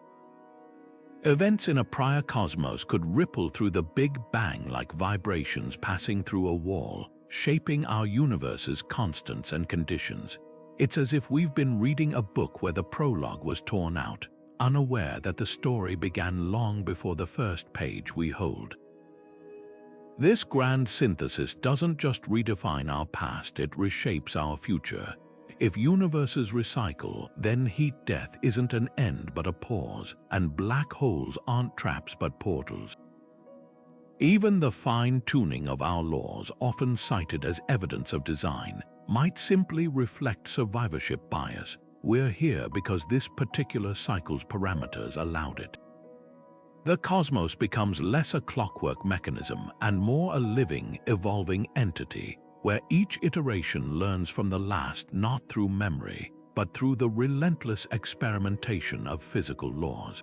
Events in a prior cosmos could ripple through the Big Bang like vibrations passing through a wall, shaping our universe's constants and conditions. It's as if we've been reading a book where the prologue was torn out, unaware that the story began long before the first page we hold. This grand synthesis doesn't just redefine our past, it reshapes our future. If universes recycle, then heat death isn't an end but a pause, and black holes aren't traps but portals. Even the fine-tuning of our laws, often cited as evidence of design, might simply reflect survivorship bias. We're here because this particular cycle's parameters allowed it. The cosmos becomes less a clockwork mechanism and more a living, evolving entity, where each iteration learns from the last not through memory, but through the relentless experimentation of physical laws.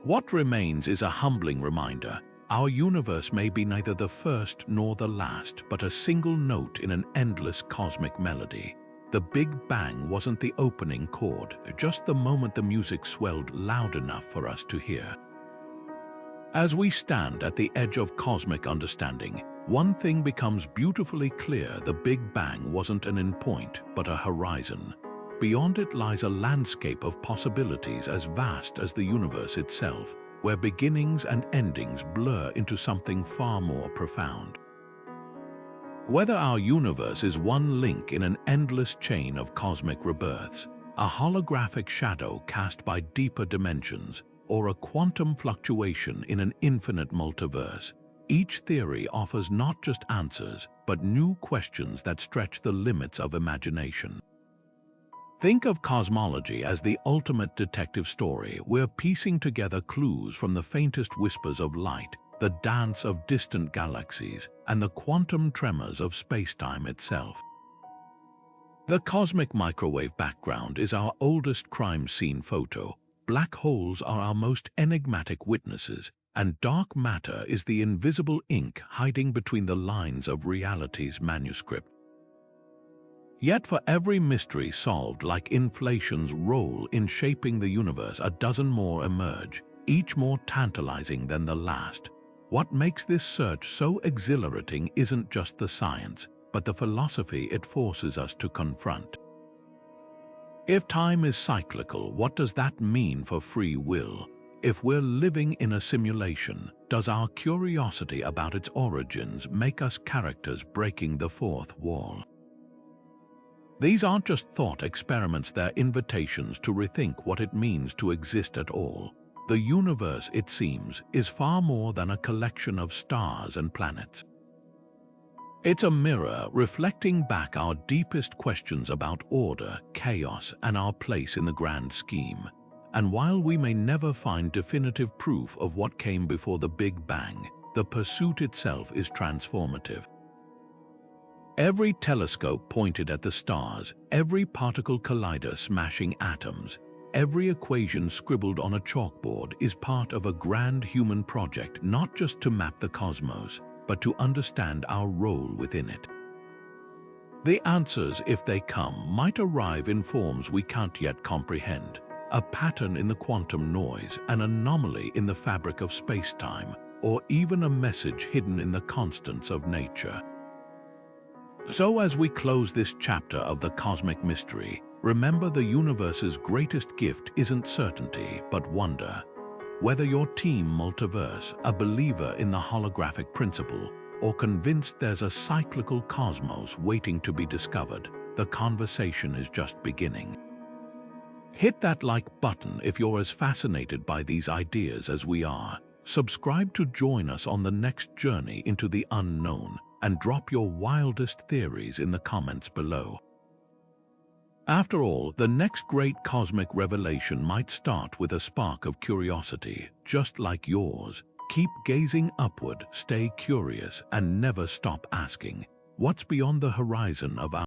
What remains is a humbling reminder. Our universe may be neither the first nor the last, but a single note in an endless cosmic melody. the Big Bang wasn't the opening chord, just the moment the music swelled loud enough for us to hear. As we stand at the edge of cosmic understanding, one thing becomes beautifully clear: the Big Bang wasn't an endpoint, but a horizon. Beyond it lies a landscape of possibilities as vast as the universe itself, where beginnings and endings blur into something far more profound. Whether our universe is one link in an endless chain of cosmic rebirths, a holographic shadow cast by deeper dimensions, or a quantum fluctuation in an infinite multiverse, each theory offers not just answers, but new questions that stretch the limits of imagination. Think of cosmology as the ultimate detective story. We're piecing together clues from the faintest whispers of light, the dance of distant galaxies, and the quantum tremors of space-time itself. The cosmic microwave background is our oldest crime scene photo. Black holes are our most enigmatic witnesses, and dark matter is the invisible ink hiding between the lines of reality's manuscript. Yet for every mystery solved, like inflation's role in shaping the universe, a dozen more emerge, each more tantalizing than the last. What makes this search so exhilarating isn't just the science, but the philosophy it forces us to confront. If time is cyclical, what does that mean for free will? If we're living in a simulation, does our curiosity about its origins make us characters breaking the fourth wall? These aren't just thought experiments, they're invitations to rethink what it means to exist at all. The universe, it seems, is far more than a collection of stars and planets. It's a mirror reflecting back our deepest questions about order, chaos, and our place in the grand scheme. And while we may never find definitive proof of what came before the Big Bang, the pursuit itself is transformative. Every telescope pointed at the stars, every particle collider smashing atoms, every equation scribbled on a chalkboard is part of a grand human project, not just to map the cosmos, but to understand our role within it. The answers, if they come, might arrive in forms we can't yet comprehend: a pattern in the quantum noise, an anomaly in the fabric of space-time, or even a message hidden in the constants of nature. So as we close this chapter of the cosmic mystery, remember, the universe's greatest gift isn't certainty, but wonder. Whether you're Team Multiverse, a believer in the holographic principle, or convinced there's a cyclical cosmos waiting to be discovered, the conversation is just beginning. Hit that like button if you're as fascinated by these ideas as we are. Subscribe to join us on the next journey into the unknown, and drop your wildest theories in the comments below. After all, the next great cosmic revelation might start with a spark of curiosity, just like yours. Keep gazing upward, stay curious, and never stop asking, what's beyond the horizon of our